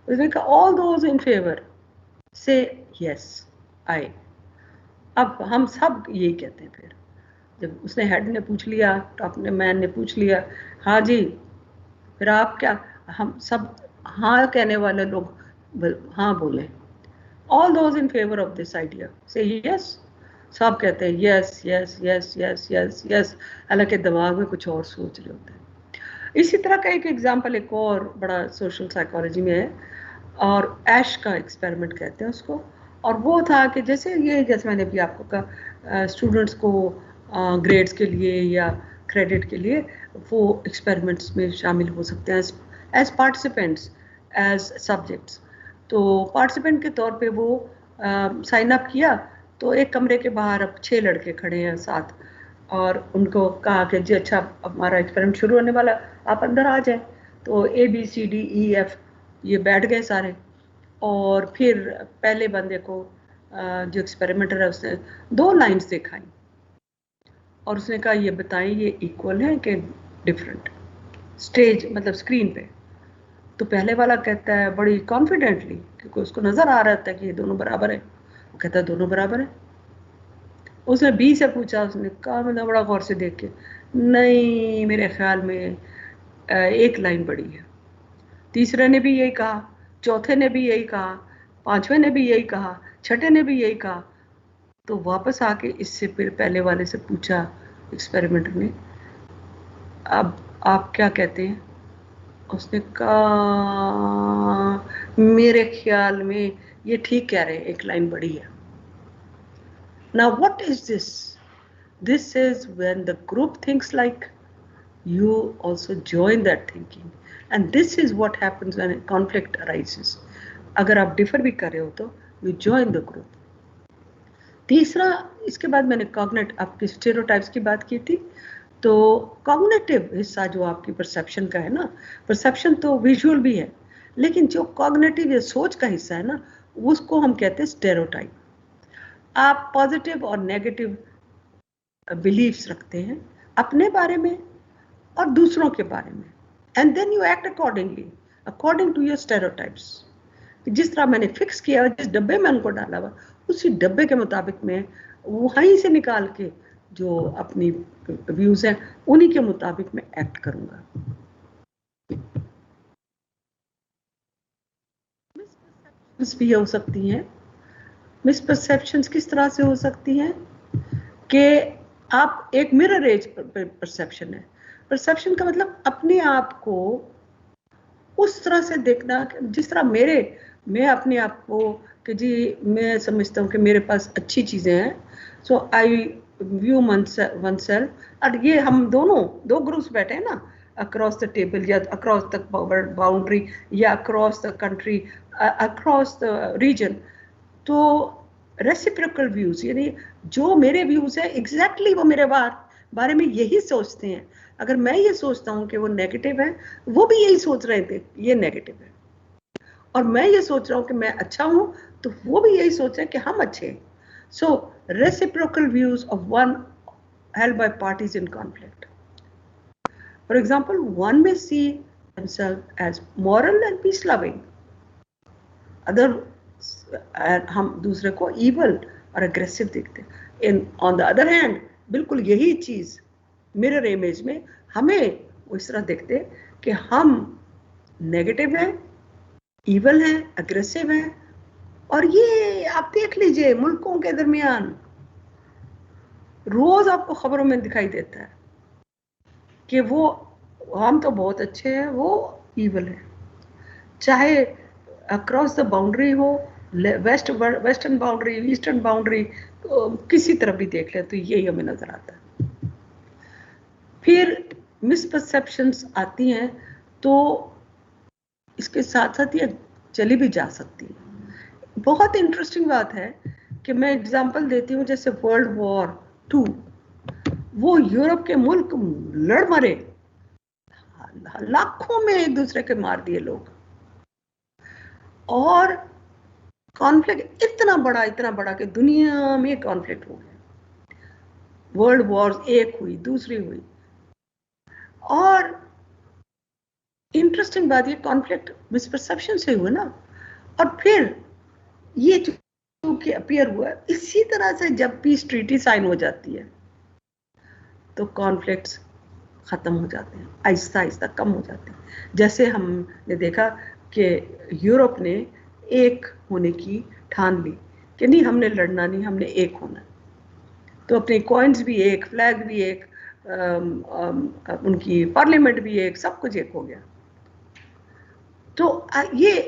उसने कहा ऑल दोज इन फेवर से यस आई। अब हम सब यही कहते हैं। फिर जब उसने हेड ने पूछ लिया, टॉप ने मैन ने पूछ लिया, हाँ जी, फिर आप क्या, हम सब हाँ कहने वाले लोग हाँ बोले, all those in favour of this idea से यस। सब कहते हैं yes yes yes yes yes yes, हालांकि दिमाग में कुछ और सोच रहे होते हैं। इसी तरह का एक एग्जाम्पल एक और बड़ा सोशल साइकोलॉजी में है, और ऐश का एक्सपेरिमेंट कहते हैं उसको। और वो था कि जैसे मैंने भी आपको कहा, स्टूडेंट्स को ग्रेड्स के लिए या क्रेडिट के लिए वो एक्सपेरिमेंट्स में शामिल हो सकते हैं एज पार्टिसिपेंट्स, एज सब्जेक्ट्स। तो पार्टिसिपेंट के तौर पे वो साइन अप किया, तो एक कमरे के बाहर अब 6 लड़के खड़े हैं साथ, और उनको कहा कि जी अच्छा हमारा एक्सपेरिमेंट शुरू होने वाला, आप अंदर आ जाएं। तो ABCDEF ये बैठ गए सारे, और फिर पहले बंदे को जो एक्सपेरिमेंटर है उसने 2 लाइन्स दिखाई, और उसने कहा ये बताएं ये इक्वल है कि डिफरेंट, स्टेज मतलब स्क्रीन पे। तो पहले वाला कहता है बड़ी कॉन्फिडेंटली, क्योंकि उसको नज़र आ रहा था कि ये दोनों बराबर है, वो कहता है दोनों बराबर है। उसने B से पूछा, उसने कहा मतलब बड़ा गौर से देख के, नहीं मेरे ख्याल में एक लाइन बड़ी है। तीसरे ने भी यही कहा, चौथे ने भी यही कहा, पांचवें ने भी यही कहा, छठे ने भी यही कहा। तो वापस आके इससे फिर पहले वाले से पूछा एक्सपेरिमेंटर ने, अब आप क्या कहते हैं? उसने कहा मेरे ख्याल में ये ठीक कह रहे हैं, एक लाइन बड़ी है। Now what is this? This is when the group thinks like you also join that thinking, and this is what happens when a conflict arises. अगर आप डिफर भी कर रहे हो तो you join the group. तीसरा, इसके बाद मैंने कॉग्निटिव, आपकी स्टेरियोटाइप्स की बात की थी, तो कॉग्निटिव हिस्सा जो आपकी परसेप्शन का है ना, परसेप्शन तो विजुअल भी है, लेकिन जो कॉग्निटिव या सोच का हिस्सा है ना, उसको हम कहते हैं स्टेरियोटाइप। आप पॉजिटिव और नेगेटिव बिलीव्स रखते हैं अपने बारे में और दूसरों के बारे में, and then you act accordingly according to your stereotypes. जिस तरह मैंने फिक्स किया, जिस डब्बे में उनको डाला हुआ, उसी डब्बे के मुताबिक मैं वहीं से निकाल के जो अपनी व्यूज हैं उन्हीं के मुताबिक मैं एक्ट करूंगा। मिसपरसेप्शंस भी हो सकती हैं। मिसपरसेप्शंस किस तरह से हो सकती हैं कि आप एक मिरर एज परसेप्शन है। परसेप्शन का मतलब अपने आप को उस तरह से देखना, जिस तरह मैं अपने आप को कि जी मैं समझता हूँ कि मेरे पास अच्छी चीज़ें हैं, so I view oneself. और ये हम दोनों 2 ग्रुप्स बैठे हैं ना, अक्रॉस द टेबल या अक्रॉस द बाउंड्री या across the country, across the region. तो रेसिप्रोकल व्यूज, यानी जो मेरे व्यूज है एग्जैक्टली वो मेरे बारे में यही सोचते हैं। अगर मैं ये सोचता हूँ कि वो नेगेटिव है, वो भी यही सोच रहे थे ये नेगेटिव है, और मैं ये सोच रहा हूँ कि मैं अच्छा हूँ, तो वो भी यही सोच रहे हैं कि हम अच्छे हैं। So reciprocal views of one held by parties in conflict. For example, one may see themselves as moral and peace loving. Other, हम दूसरे को evil और aggressive देखते हैं। On the other hand, बिल्कुल यही चीज मिरर इमेज में हमें वो इस तरह देखते हैं कि हम नेगेटिव हैं, ईवल है, अग्रेसिव है। और ये आप देख लीजिए मुल्कों के दरमियान रोज आपको खबरों में दिखाई देता है कि वो हम तो बहुत अच्छे हैं, वो ईवल है। चाहे अक्रॉस द बाउंड्री हो, वेस्टर्न बाउंड्री, ईस्टर्न बाउंड्री, किसी तरफ भी देख ले तो यही हमें नजर आता है। फिर मिसपरसेप्शंस आती हैं, तो इसके साथ साथ ये चली भी जा सकती है। बहुत इंटरेस्टिंग बात है कि मैं एग्जांपल देती हूँ, जैसे वर्ल्ड वॉर 2 वो यूरोप के मुल्क लड़ मरे, लाखों में एक दूसरे के मार दिए लोग, और कॉन्फ्लिक्ट इतना बड़ा कि दुनिया में कॉन्फ्लिक्ट हो गया, वर्ल्ड वॉर्स एक हुई, दूसरी हुई। और इंटरेस्टिंग बात ये कॉन्फ्लिक्ट मिसपरसेप्शन से हुआ ना, और फिर ये जो कि अपीयर हुआ, इसी तरह से जब पीस ट्रीटी साइन हो जाती है तो कॉन्फ्लिक्ट्स खत्म हो जाते हैं, आहिस्ता आहिस्ता कम हो जाते हैं। जैसे हमने देखा कि यूरोप ने एक होने की ठान ली कि नहीं, हमने लड़ना नहीं, हमने एक होना, तो अपने कॉइन्स भी एक, फ्लैग भी एक, उनकी पार्लियामेंट भी एक, सब कुछ एक हो गया। तो ये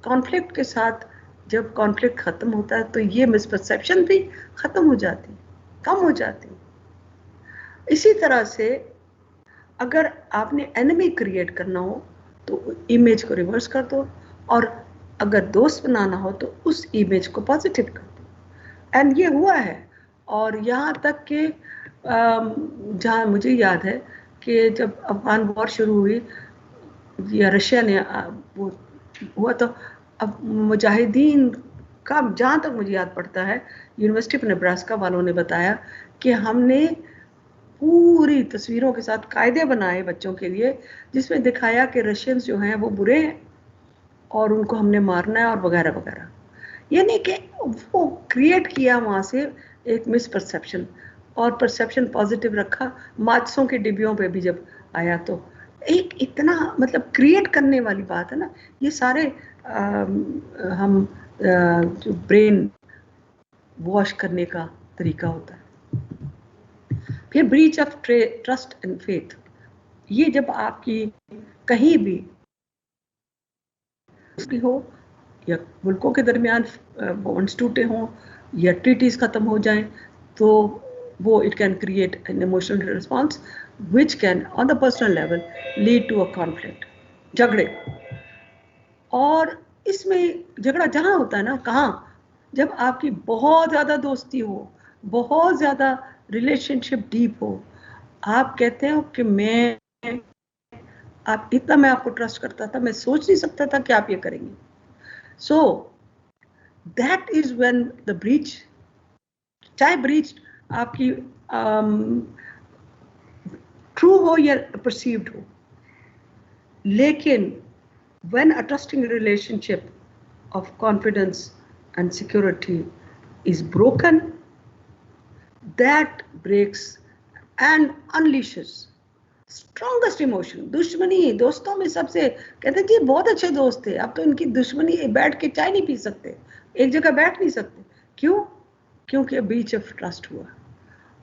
कॉन्फ्लिक्ट के साथ जब कॉन्फ्लिक्ट खत्म होता है तो ये मिसपरसेप्शन भी खत्म हो जाती, कम हो जाती। इसी तरह से अगर आपने एनिमी क्रिएट करना हो तो इमेज को रिवर्स कर दो, और अगर दोस्त बनाना हो तो उस इमेज को पॉजिटिव कर दो। एंड ये हुआ है। और यहाँ तक कि जहाँ मुझे याद है कि जब अफगान वॉर शुरू हुई या रशिया ने वो हुआ, तो अब मुजाहिदीन का, जहाँ तक मुझे याद पड़ता है, यूनिवर्सिटी ऑफ नेब्रास्का वालों ने बताया कि हमने पूरी तस्वीरों के साथ कायदे बनाए बच्चों के लिए, जिसमें दिखाया कि रशियंस जो हैं वो बुरे हैं और उनको हमने मारना है और वगैरह वगैरह। यानी कि वो क्रिएट किया वहाँ से एक मिसपरसेप्शन, और परसेप्शन पॉजिटिव रखा। माचिसों के डिब्बियों पे भी जब आया तो एक इतना मतलब क्रिएट करने वाली बात है ना, ये सारे हम जो ब्रेन वॉश करने का तरीका होता है। फिर breach of trust and faith, ये जब आपकी कहीं भी हो या मुल्कों के दरमियान बॉन्ड्स टूटे हों या ट्रीटीज खत्म हो जाएं, तो वो it can create an emotional response which can on the personal level lead to a conflict, झगड़े। और इसमें झगड़ा जहाँ होता है ना, कहाँ, जब आपकी बहुत ज़्यादा दोस्ती हो, बहुत ज़्यादा रिलेशनशिप डीप हो, आप कहते हो कि मैं आप इतना, मैं आपको ट्रस्ट करता था, मैं सोच नहीं सकता था कि आप ये करेंगे। So that is when the breach, चाहे ब्रीच आपकी ट्रू हो या परसीव्ड हो, लेकिन when a trusting relationship of confidence and security is broken, that breaks and unleashes strongest emotion. दुश्मनी, दोस्तों में सबसे कहते हैं जी बहुत अच्छे दोस्त थे, अब तो इनकी दुश्मनी, बैठ के चाय नहीं पी सकते, एक जगह बैठ नहीं सकते। क्यों? क्योंकि ब्रीच ऑफ ट्रस्ट हुआ।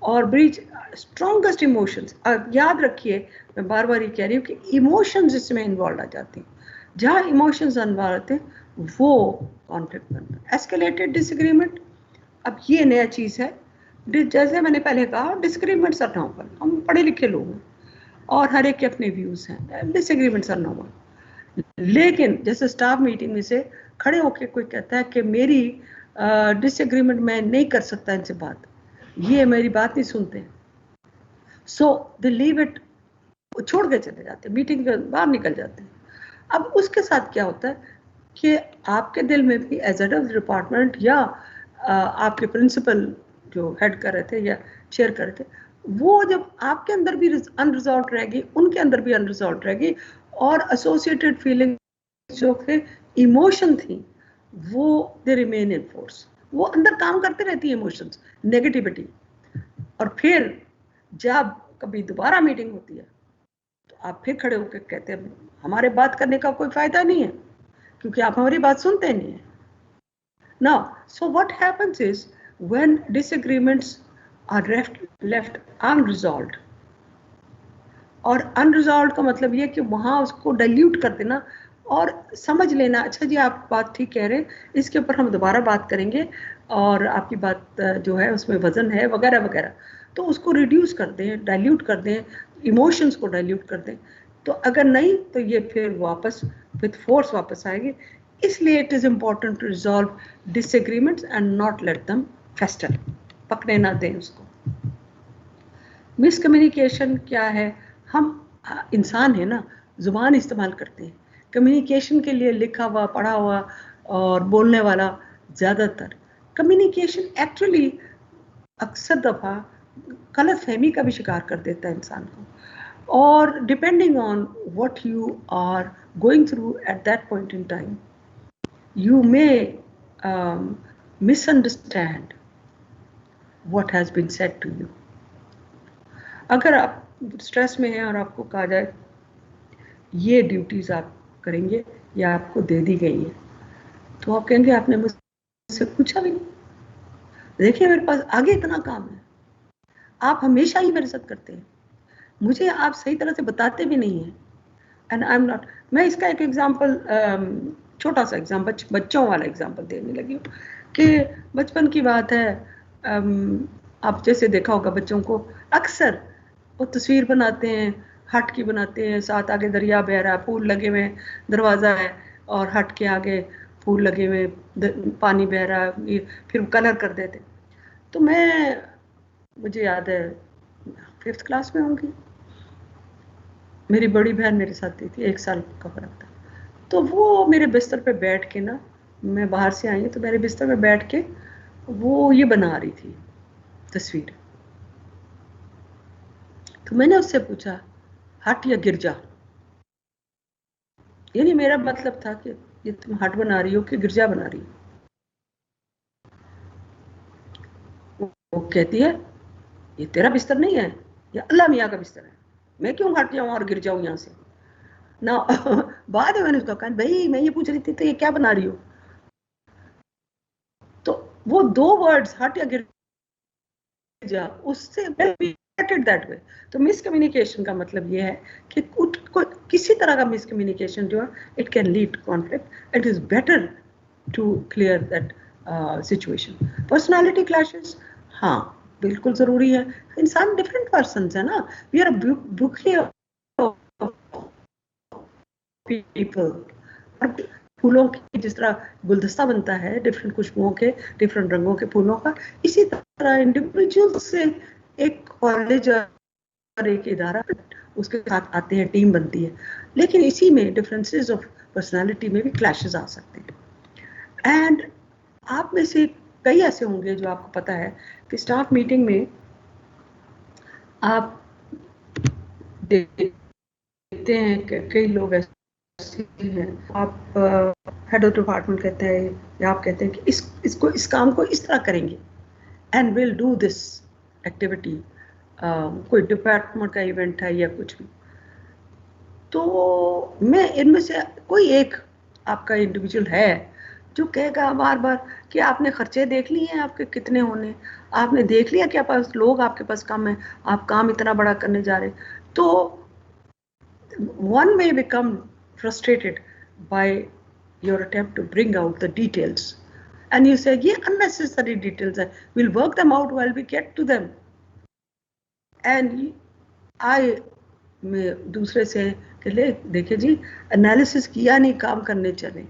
और ब्रीच स्ट्रॉन्गेस्ट इमोशंस, याद रखिए, मैं बार बार ये कह रही हूँ कि इमोशंस इसमें इन्वॉल्व आ जाती हैं। जहाँ इमोशंस इन्वॉल्व होते हैं वो कॉन्फ्लिक्ट बनता है। एस्केलेटेड डिसएग्रीमेंट, अब ये नया चीज़ है। जैसे मैंने पहले कहा, डिसएग्रीमेंट्स आर नॉर्मल, हम पढ़े लिखे लोग हैं और हर एक के अपने व्यूज हैं, डिसएग्रीमेंट्स आर नॉर्मल। लेकिन जैसे स्टाफ मीटिंग में से खड़े होकर कोई कहता है कि मेरी डिसएग्रीमेंट मैं नहीं कर सकता इनसे बात, ये मेरी बात नहीं सुनते, सो दे लीव इट, छोड़ के चले जाते, मीटिंग के बाहर निकल जाते हैं। अब उसके साथ क्या होता है कि आपके दिल में भी एज हेड ऑफ डिपार्टमेंट या आपके प्रिंसिपल जो हेड कर रहे थे या चेयर कर रहे थे, वो जब आपके अंदर भी अनरिजॉल्व रहेगी, उनके अंदर भी अनरिजॉल्व रहेगी, और एसोसिएटेड फीलिंग जो थे, इमोशन थी, वो दे रिमेन इन फोर्स, वो अंदर काम करते रहती है इमोशंस, नेगेटिविटी। और फिर जब कभी दोबारा मीटिंग होती है तो आप फिर खड़े होकर कहते हैं हमारे बात करने का कोई फायदा नहीं है क्योंकि आप हमारी बात सुनते नहीं है। Now, so what happens is when disagreements are left unresolved, और unresolved का मतलब ये कि वहाँ उसको डाइल्यूट कर देना और समझ लेना, अच्छा जी आप बात ठीक कह रहे हैं, इसके ऊपर हम दोबारा बात करेंगे और आपकी बात जो है उसमें वजन है वगैरह वगैरह, तो उसको रिड्यूस कर दें, डाइल्यूट कर दें, इमोशंस को डाइल्यूट कर दें। तो अगर नहीं तो ये फिर वापस विथ फोर्स वापस आएगी। इसलिए it is important to resolve disagreements and not let them fester, पकड़े ना दें उसको। मिसकम्युनिकेशन क्या है? हम इंसान है ना, जुबान इस्तेमाल करते हैं कम्युनिकेशन के लिए, लिखा हुआ, पढ़ा हुआ और बोलने वाला ज़्यादातर। कम्युनिकेशन एक्चुअली अक्सर दफ़ा गलत फहमी का भी शिकार कर देता है इंसान को, और depending on what you are going through at that point in time, you may misunderstand what has been said to you. अगर आप स्ट्रेस में हैं और आपको कहा जाए ये ड्यूटीज आप करेंगे या आपको दे दी गई है, तो आप कहेंगे आपने मुझसे पूछा भी नहीं, देखिए मेरे पास आगे इतना काम है, आप हमेशा ही मेरे साथ करते हैं, मुझे आप सही तरह से बताते भी नहीं हैं, एंड आई एम नॉट। मैं इसका एक एग्जाम्पल, छोटा सा एग्जाम्पल, बच्चों वाला एग्जाम्पल देने लगी हूँ कि बचपन की बात है, आप जैसे देखा होगा बच्चों को अक्सर वो तस्वीर बनाते हैं, हट की बनाते हैं, साथ आगे दरिया बह रहा है, फूल लगे हुए, दरवाज़ा है और हट के आगे फूल लगे हुए, पानी बह रहा है, फिर कलर कर देते। तो मुझे याद है 5th क्लास में होंगी, मेरी बड़ी बहन मेरे साथ थी, 1 साल का फर्क था, तो वो मेरे बिस्तर पे बैठ के ना, मैं बाहर से आई तो मेरे बिस्तर पे बैठ के वो ये बना रही थी तस्वीर। तो मैंने उससे पूछा हट या गिरजा, यानी मेरा मतलब था कि ये तुम हट बना रही हो कि गिरजा बना रही हो। वो कहती है ये तेरा बिस्तर नहीं है, ये अल्लाह मियाँ का बिस्तर है, मैं क्यों हट जाऊँ और गिर जाऊँ यहाँ से ना। बाद में मैंने उसको कहा भाई मैं ये पूछ रही थी तो ये क्या बना रही हो, तो वो 2 वर्ड्स हट या गिर जा, उससे दैट वे। तो मिसकम्युनिकेशन का मतलब ये है कि किसी तरह का मिसकम्युनिकेशन जो है it can lead conflict, it is better to clear that situation. Personality clashes, हाँ बिल्कुल जरूरी है, इंसान डिफरेंट पर्सन है ना, वी आर बुके पीपल। फूलों की जिस तरह गुलदस्ता बनता है डिफरेंट खुशबुओं के, डिफरेंट रंगों के फूलों का, इसी तरह इंडिविजुअल से एक कॉलेज और एक इदारा उसके साथ आते हैं, टीम बनती है, लेकिन इसी में डिफरेंसेस ऑफ पर्सनालिटी में भी क्लैशेस आ सकते हैं। एंड आप में से कई ऐसे होंगे जो आपको पता है कि स्टाफ मीटिंग में आप देखते हैं कि कई लोग ऐसे हैं, आप हेड ऑफ डिपार्टमेंट कहते हैं या आप कहते हैं कि इस काम को इस तरह करेंगे and will do this activity, कोई डिपार्टमेंट का इवेंट है या कुछ भी, तो मैं इनमें से कोई एक आपका इंडिविजुअल है जो कहेगा बार बार कि आपने खर्चे देख लिए हैं आपके कितने होने, आपने देख लिया कि आपके पास लोग आपके पास कम है, आप काम इतना बड़ा करने जा रहे, तो one may become frustrated by your attempt to bring out the details and you say ये unnecessary details है, we'll work them out while we get to them, and I में दूसरे से कि ले देखे जी एनालिसिस किया नहीं, काम करने चले,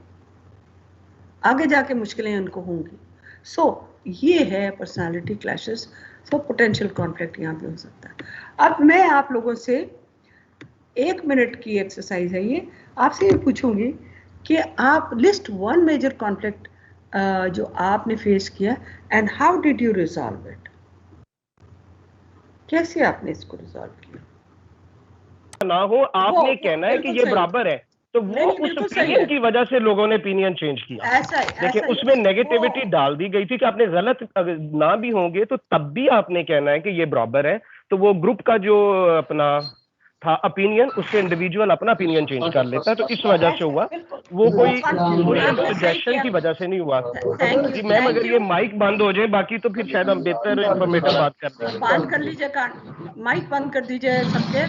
आगे जाके मुश्किलें उनको होंगी। सो ये है personality clashes, so potential conflict यहाँ पे हो सकता है। अब मैं आप लोगों से 1 मिनट की एक्सरसाइज है ये, आपसे ये पूछूंगी कि आप लिस्ट 1 मेजर कॉन्फ्लिक्ट जो आपने फेस किया and how did you resolve it, कैसे आपने इसको रिजॉल्व किया। ना हो आपने कहना है कि ये बराबर है, तो वो उस ओपिनियन की वजह से लोगों ने ओपिनियन चेंज किया। ऐसा देखिए उसमें नेगेटिविटी डाल दी गई थी कि आपने गलत ना भी होंगे तो तब भी आपने कहना है कि ये बराबर है, तो वो ग्रुप का जो अपना था ओपिनियन, उससे इंडिविजुअल अपना ओपिनियन चेंज कर लेता है, तो इस वजह से हुआ, वो कोई सोशल सजेशन की वजह से नहीं हुआ। जी मैम अगर ये माइक बंद हो जाए, बाकी तो फिर शायद हम बेहतर इंफॉर्मेटिव बात करते हैं। बंद कर लीजिए, माइक बंद कर दीजिए सबके,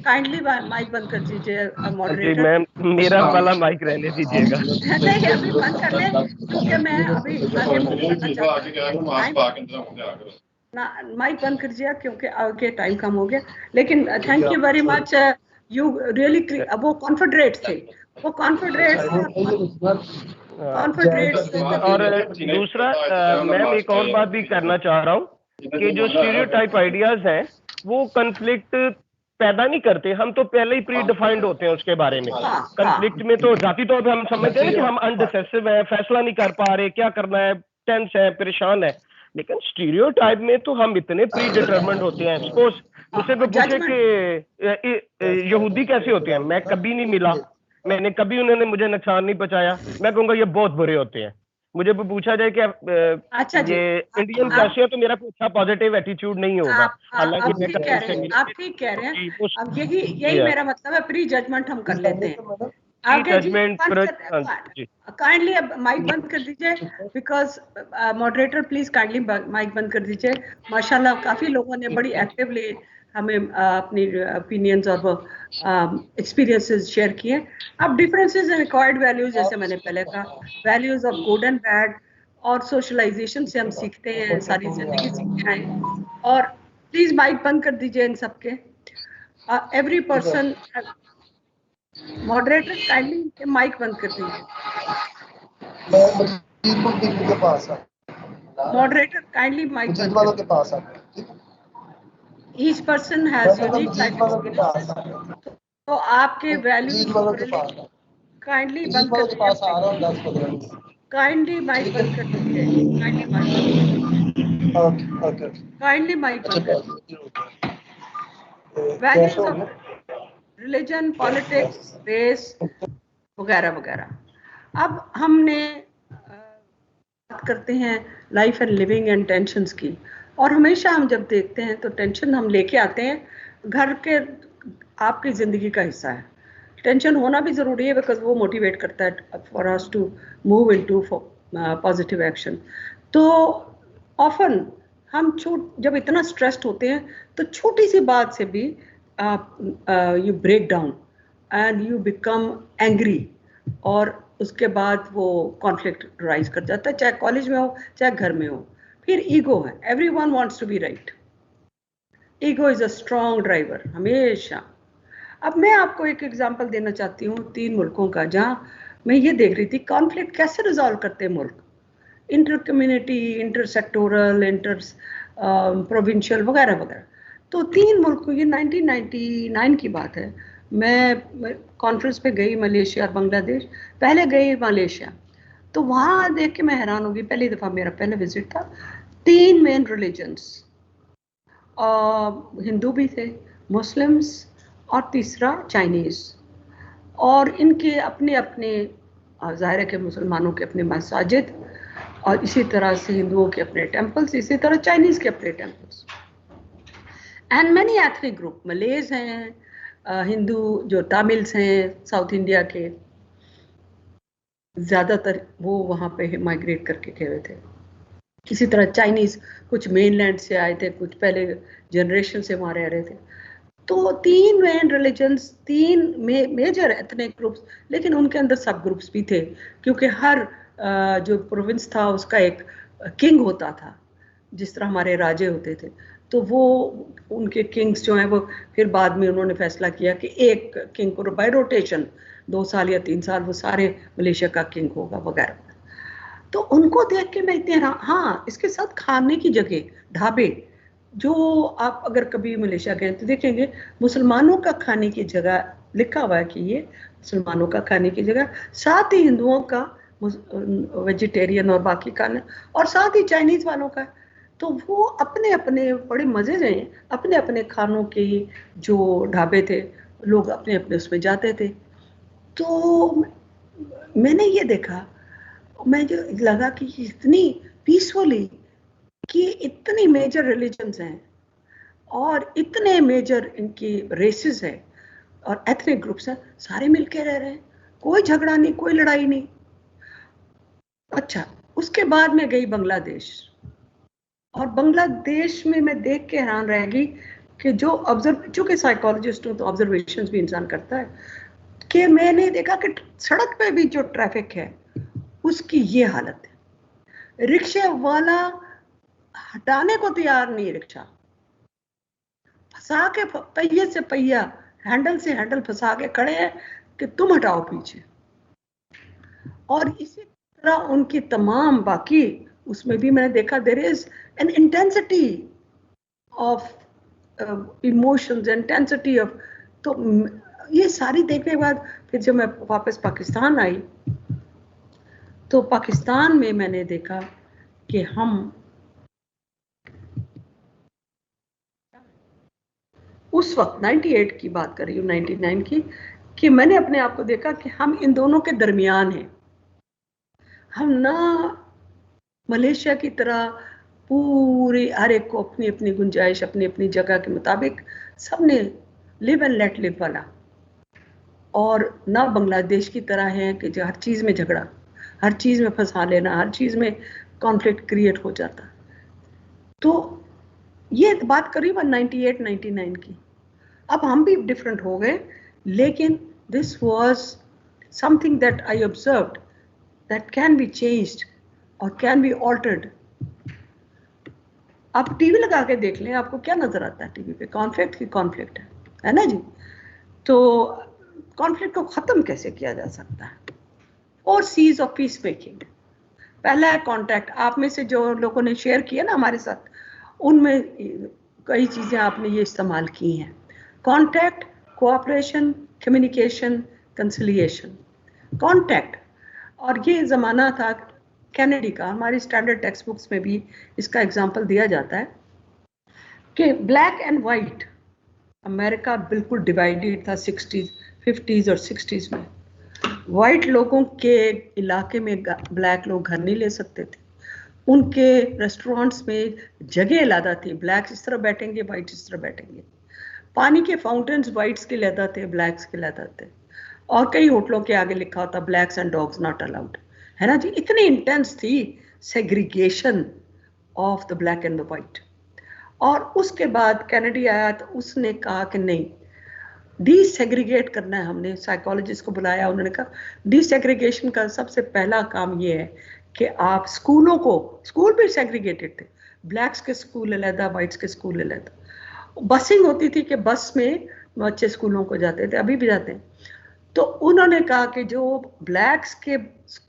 काइंडली माइक बंद कर दीजिए मॉडरेटर। जी मैम मेरा वाला माइक रहने दीजिएगा। नहीं अभी बंद कर ले, क्योंकि मैं अभी आगे मूव करना चाहता हूँ। माइक बंद कर दिया क्योंकि आगे टाइम कम हो गया, लेकिन thank you very much, you really, वो कॉन्फेडरेट थे, वो कॉन्फेडरेट्स और दूसरा मैम एक और बात भी करना चाह रहा हूँ कि जो स्टीरियोटाइप आइडियाज हैं वो कन्फ्लिक्ट पैदा नहीं करते, हम तो पहले ही प्री डिफाइंड होते हैं उसके बारे में। कन्फ्लिक्ट में तो जाती तौर पे हम समझते हैं ना कि हम अनडिसेसिव है, फैसला नहीं कर पा रहे, क्या करना है, टेंस है, परेशान है। लेकिन स्टीरियोटाइप में तो हम इतने प्री डिटरमिन्ड होते हैं। सपोज मुझसे कोई पूछे कि यहूदी कैसे होते हैं, मैं कभी नहीं मिला, मैंने कभी उन्होंने मुझे नुकसान नहीं पहुंचाया, मैं कहूंगा ये बहुत बुरे होते हैं। मुझे पूछा जाए कि अच्छा जी, ये इंडियन कैसे है, तो मेरा कोई अच्छा पॉजिटिव एटीट्यूड नहीं होगा। हालांकि आप ठीक कह रहे हैं, आप ठीक कह रहे हैं। अब यही मेरा मतलब है, प्री जजमेंट हम कर लेते हैं। आगे जी, काइंडली अब माइक बंद कर दीजिए, because moderator please kindly mic बंद कर दीजिए। माशाल्लाह काफी लोगों ने बड़ी एक्टिवली हमें अपनी ओपिनियंस और एक्सपीरियंसेस शेयर किए। अब डिफरेंसेस इन रिक्वायर्ड वैल्यूज, जैसे मैंने पहले कहा, values of good and bad, और सोशलाइजेशन से हम सीखते हैं, सारी जिंदगी सीखते हैं। और प्लीज माइक बंद कर दीजिए इन सबके। Every person, moderator kindly mic बंद कर दीजिए। मॉडरेटर काइंडली माइक बंद कर दीजिए। Each person has unique life experience, तो आपके वैल्यूज काइंडली बंद कर दीजिए। काइंडली माइक बंद कर दीजिए। काइंडली माइक बंद कर दीजिए। Values of religion, politics, race वगैरह वगैरह। अब हमने बात करते हैं life and living and tensions की, और हमेशा हम जब देखते हैं तो टेंशन हम लेके आते हैं घर के, आपकी ज़िंदगी का हिस्सा है। टेंशन होना भी ज़रूरी है, बिकॉज वो मोटिवेट करता है for us to move into positive action. तो ऑफन हम जब इतना स्ट्रेस्ड होते हैं तो छोटी सी बात से भी you break down and you become angry, और उसके बाद वो कॉन्फ्लिक्ट राइज कर जाता है, चाहे कॉलेज में हो चाहे घर में हो। फिर ईगो है, everyone wants to be right. Ego is a strong driver हमेशा। अब मैं आपको एक एग्जांपल देना चाहती हूँ 3 मुल्कों का, जहाँ मैं ये देख रही थी कॉन्फ्लिक्ट कैसे रिजॉल्व करते हैं मुल्क, inter community, inter sectoral, inter provincial वगैरह वगैरह। तो 3 मुल्क, ये 1999 की बात है। मैं कॉन्फ्रेंस पे गई मलेशिया और बांग्लादेश, पहले गई मलेशिया, तो वहाँ देख के मैं हैरान हो गई। पहली दफ़ा मेरा पहला विजिट था। 3 मेन रिलीजन्स, हिंदू भी थे, मुस्लिम्स, और तीसरा चाइनीज़। और इनके अपने अपने, ज़ाहिर है कि मुसलमानों के अपने मसाजिद, और इसी तरह से हिंदुओं के अपने टेम्पल्स, इसी तरह चाइनीज़ के अपने temples, and many ethnic group. Malays हैं, हिंदू जो तमिल्स हैं साउथ इंडिया के, ज़्यादातर वो वहाँ पे माइग्रेट करके गए हुए थे। इसी तरह चाइनीज़ कुछ मेनलैंड से आए थे, कुछ पहले जनरेशन से वहाँ रह रहे थे। तो 3 main religions, 3 major ethnic groups, लेकिन उनके अंदर सब ग्रुप्स भी थे, क्योंकि हर जो प्रोविंस था उसका एक किंग होता था, जिस तरह हमारे राजे होते थे। तो वो उनके किंग्स जो हैं वो फिर बाद में उन्होंने फैसला किया कि एक किंग को बाय रोटेशन 2 साल या 3 साल वो सारे मलेशिया का किंग होगा वगैरह। तो उनको देख के मैं इतने, हाँ, इसके साथ खाने की जगह ढाबे, जो आप अगर कभी मलेशिया गए तो देखेंगे मुसलमानों का खाने की जगह लिखा हुआ है कि ये मुसलमानों का खाने की जगह, साथ ही हिंदुओं का वेजिटेरियन और बाकी खाना, और साथ ही चाइनीज वालों का। तो वो अपने अपने बड़े मजे रहे, अपने अपने खानों के जो ढाबे थे, लोग अपने अपने उसमें जाते थे। तो मैंने ये देखा, मैं जो लगा कि इतनी पीसफुली, कि इतनी मेजर रिलीजन्स हैं और इतने मेजर इनकी रेसेस हैं और एथनिक ग्रुप्स हैं, सारे मिलके रह रहे हैं, कोई झगड़ा नहीं, कोई लड़ाई नहीं। अच्छा, उसके बाद में गई बांग्लादेश, और बांग्लादेश में मैं देख के हैरान रह गई कि जो ऑब्जर्व, चूंकि साइकोलॉजिस्ट हूँ तो ऑब्जर्वेशंस भी इंसान करता है, कि मैंने देखा कि सड़क पे भी जो ट्रैफिक है उसकी ये हालत है। रिक्शे वाला हटाने को तैयार नहीं, रिक्शा फंसा के, पहिए से पहिया, हैंडल से हैंडल फंसा के खड़े हैं कि तुम हटाओ पीछे। और इसी तरह उनकी तमाम बाकी, उसमें भी मैंने देखा there is an intensity of emotions, intensity of, तो ये सारी देखने के बाद फिर जब मैं वापस पाकिस्तान आई तो पाकिस्तान में मैंने देखा कि हम उस वक्त 98 की बात कर रही हूँ, 99 की, कि मैंने अपने आप को देखा कि हम इन दोनों के दरमियान हैं। हम ना मलेशिया की तरह पूरी हर एक को अपनी अपनी गुंजाइश, अपनी अपनी जगह के मुताबिक सबने लिव एंड लेट लिव वाला, और ना बांग्लादेश की तरह है कि जो हर चीज़ में झगड़ा, हर चीज़ में फंसा लेना, हर चीज़ में कॉन्फ्लिक्ट क्रिएट हो जाता। तो ये बात करी मैं 98 99 की। अब हम भी डिफरेंट हो गए, लेकिन this was something that I observed that can be changed और कैन बी ऑल्टर्ड। आप टीवी लगा के देख लें, आपको क्या नजर आता है टीवी पे? कॉन्फ्लिक्ट ही कॉन्फ्लिक्ट है ना जी। तो कॉन्फ्लिक्ट को खत्म कैसे किया जा सकता है? 4 C's ऑफ पीस मेकिंग। पहला है कॉन्टैक्ट। आप में से जो लोगों ने शेयर किया ना हमारे साथ, उनमें कई चीजें आपने ये इस्तेमाल की हैं। Contact, cooperation, communication, conciliation. Contact, और ये जमाना था कैनेडी का, हमारी स्टैंडर्ड टेक्स्ट बुक्स में भी इसका एग्जाम्पल दिया जाता है कि ब्लैक एंड वाइट अमेरिका बिल्कुल डिवाइडेड था 60s 50s और 60s में। वाइट लोगों के इलाके में ब्लैक लोग घर नहीं ले सकते थे, उनके रेस्टोरेंट्स में जगह अलग थी, ब्लैक्स इस तरह बैठेंगे, वाइट इस तरह बैठेंगे। पानी के फाउंटेन्स वाइट्स के अलग थे, ब्लैक्स के अलग थे, और कई होटलों के आगे लिखा होता blacks and dogs not allowed, है ना जी। इतनी इंटेंस थी segregation of the black and the white. और उसके बाद कैनेडी आया तो उसने कहा कि नहीं, डीसेग्रीगेट करना है। हमने साइकोलॉजिस्ट को बुलाया, उन्होंने कहा डीसेग्रीगेशन का सबसे पहला काम ये है कि आप स्कूलों को, स्कूल भी सेग्रीगेटेड थे, ब्लैक्स के स्कूल अलग, वाइट्स के स्कूल अलग। बसिंग होती थी कि बस में बच्चे स्कूलों को जाते थे, अभी भी जाते हैं। तो उन्होंने कहा कि जो ब्लैक्स के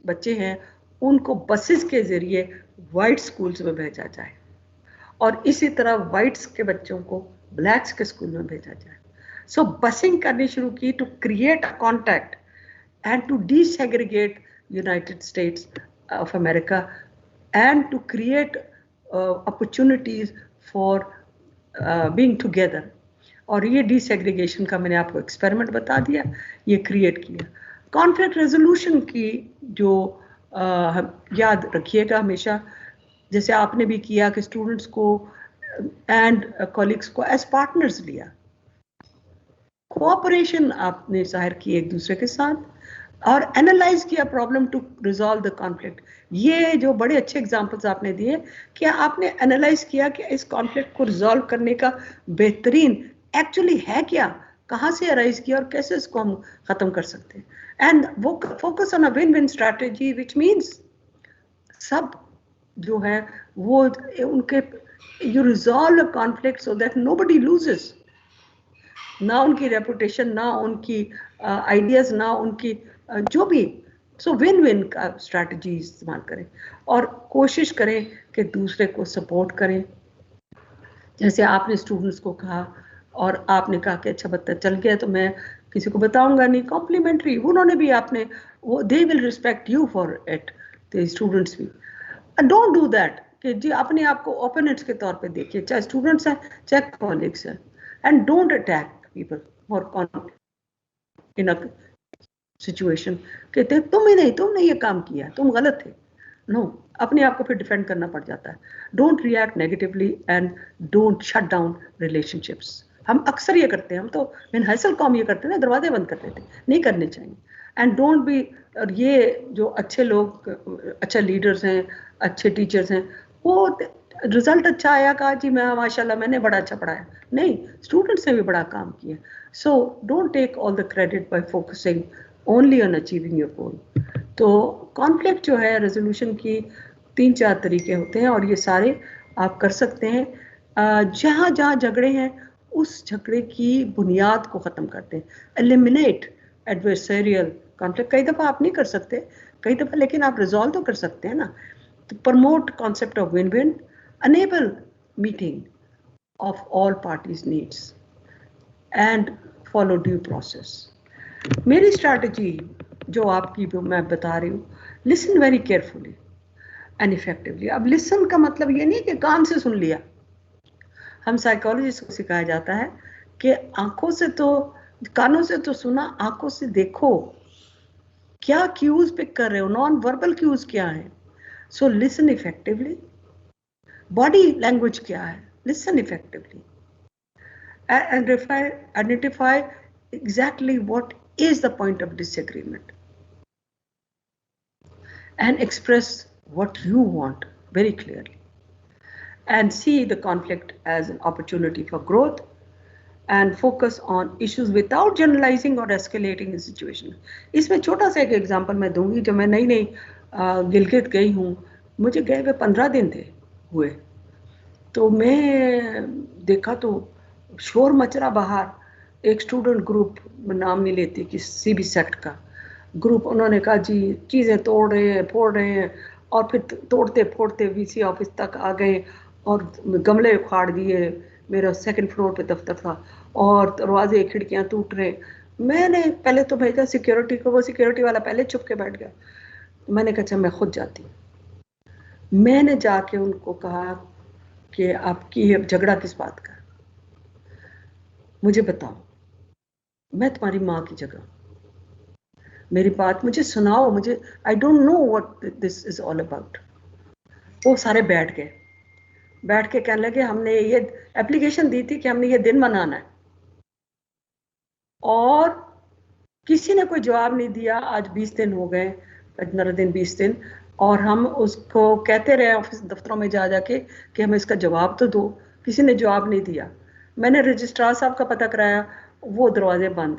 बच्चे हैं उनको बसेस के जरिए वाइट स्कूल्स में भेजा जाए, और इसी तरह वाइट्स के बच्चों को ब्लैक्स के स्कूल में भेजा जाए। सो बसिंग करनी शुरू की to create a contact and to desegregate United States of America and to create opportunities for being together. और ये डिसेग्रीगेशन का मैंने आपको एक्सपेरिमेंट बता दिया, ये क्रिएट किया। कॉन्फ्लिक्ट रेजोल्यूशन की जो याद रखिएगा हमेशा, जैसे आपने भी किया कि स्टूडेंट्स को एंड कॉलीग्स को एज पार्टनर्स लिया, कोऑपरेशन आपने जाहिर की एक दूसरे के साथ, और एनालाइज किया problem to resolve the conflict. ये जो बड़े अच्छे एग्जांपल्स आपने दिए, क्या आपने एनालाइज किया कि इस कॉन्फ्लिक्ट को रिजॉल्व करने का बेहतरीन एक्चुअली है क्या, कहाँ से अराइज किया और कैसे इसको हम खत्म कर सकते हैं। एंड वो focus on a win win strategy which means सब जो है वो उनके, you resolve conflict so that nobody loses, ना उनकी रेपुटेशन, ना उनकी आइडियाज, ना उनकी जो भी। सो विन विन का स्ट्रैटेजी इस्तेमाल करें और कोशिश करें कि दूसरे को सपोर्ट करें। जैसे आपने स्टूडेंट्स को कहा और आपने कहा कि अच्छा बच्चा चल गया तो मैं किसी को बताऊंगा नहीं, कॉम्प्लीमेंट्री, उन्होंने भी आपने वो, they will respect you for it, the students भी। डोंट डू दैट कि जी अपने आप को ओपोनेंट्स के तौर पे देखिए, चाहे स्टूडेंट्स हैं चाहे कॉलीग्स हैं, and don't attack people for in a situation कहते तुम ही नहीं, तुमने ये काम किया, तुम गलत थे। नो, अपने आप को फिर डिफेंड करना पड़ जाता है। Don't react negatively and don't shut down relationships. हम अक्सर ये करते हैं, हम तो इन हैसल कॉम ये करते हैं ना, दरवाजे बंद कर देते हैं, नहीं करने चाहिए। एंड डोंट बी, और ये जो अच्छे लोग, अच्छे लीडर्स हैं, अच्छे टीचर्स हैं, वो रिजल्ट अच्छा आया, कहा जी मैं माशाल्लाह मैंने बड़ा अच्छा पढ़ाया, नहीं, स्टूडेंट्स ने भी बड़ा काम किया। So don't take all the credit by focusing only on achieving your goal. तो कॉन्फ्लिक्ट जो है रेजोल्यूशन की 3-4 तरीके होते हैं, और ये सारे आप कर सकते हैं। जहाँ जहाँ झगड़े हैं उस झगड़े की बुनियाद को ख़त्म करते हैं, एलिमिनेट एडवर्सरियल कॉन्फ्लिक्ट। कई दफ़ा आप नहीं कर सकते, कई दफ़ा लेकिन आप रिजॉल्व तो कर सकते हैं ना। तो promote concept of win win, enable meeting, of all parties' needs and follow due process. मेरी स्ट्रैटेजी जो आपकी मैं बता रही हूँ, listen very carefully and effectively. अब लिसन का मतलब ये नहीं कि कान से सुन लिया. हम साइकोलॉजिस्ट को सिखाया जाता है कि आंखों से तो, कानों से तो सुना, आंखों से देखो क्या क्यूज पिक कर रहे हो, नॉन वर्बल क्यूज क्या है. So listen effectively. Body language क्या है, listen effectively. Identify exactly what is the point of disagreement and express what you want very clearly, and see the conflict as an opportunity for growth and focus on issues without generalizing or escalating the situation. इसमें छोटा सा एक एग्जांपल मैं दूंगी. जब मैं नई नई गिलगित गई हूँ, मुझे गए हुए 15 दिन थे हुए, तो मैं देखा तो शोर मच रहा बाहर. एक स्टूडेंट ग्रुप, नाम नहीं लेती, किसी भी सेक्ट का ग्रुप, उन्होंने कहा जी चीज़ें तोड़ रहे हैं, फोड़ रहे हैं, और फिर तोड़ते फोड़ते वीसी ऑफिस तक आ गए और गमले उखाड़ दिए. मेरा 2nd फ्लोर पे दफ्तर था और दरवाजे खिड़कियां टूट रहे. मैंने पहले तो भेजा सिक्योरिटी को, वो सिक्योरिटी वाला पहले चुप के बैठ गया. मैंने कहा अच्छा मैं खुद जाती हूँ. मैंने जाके उनको कहा कि आपकी झगड़ा किस बात का, मुझे बताओ, मैं तुम्हारी माँ की जगह, मेरी बात मुझे सुनाओ, मुझे I don't know what this is all about. वो सारे बैठ गए. बैठ के कहने लगे हमने ये एप्लीकेशन दी थी कि हमने ये दिन मनाना है, और किसी ने कोई जवाब नहीं दिया. आज 20 दिन हो गए, 15 दिन 20 दिन, और हम उसको कहते रहे ऑफिस दफ्तरों में जा जाके कि हमें इसका जवाब तो दो. किसी ने जवाब नहीं दिया. मैंने रजिस्ट्रार साहब का पता कराया, वो दरवाजे बंद.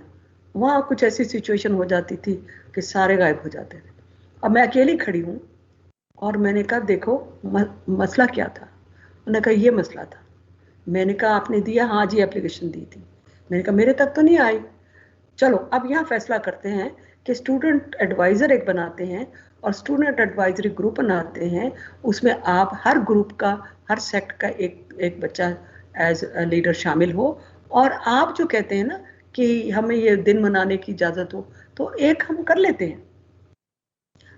वहाँ कुछ ऐसी सिचुएशन हो जाती थी कि सारे गायब हो जाते थे. अब मैं अकेली खड़ी हूँ और मैंने कहा देखो मसला क्या था. उन्होंने कहा ये मसला था. मैंने कहा आपने दिया, हाँ जी एप्लीकेशन दी थी. मैंने कहा मेरे तक तो नहीं आई. चलो अब यहाँ फैसला करते हैं कि स्टूडेंट एडवाइज़र एक बनाते हैं और स्टूडेंट एडवाइजरी ग्रुप बनाते हैं. उसमें आप हर ग्रुप का, हर सेक्ट का एक बच्चा एज लीडर शामिल हो, और आप जो कहते हैं ना कि हमें ये दिन मनाने की इजाज़त हो, तो एक हम कर लेते हैं.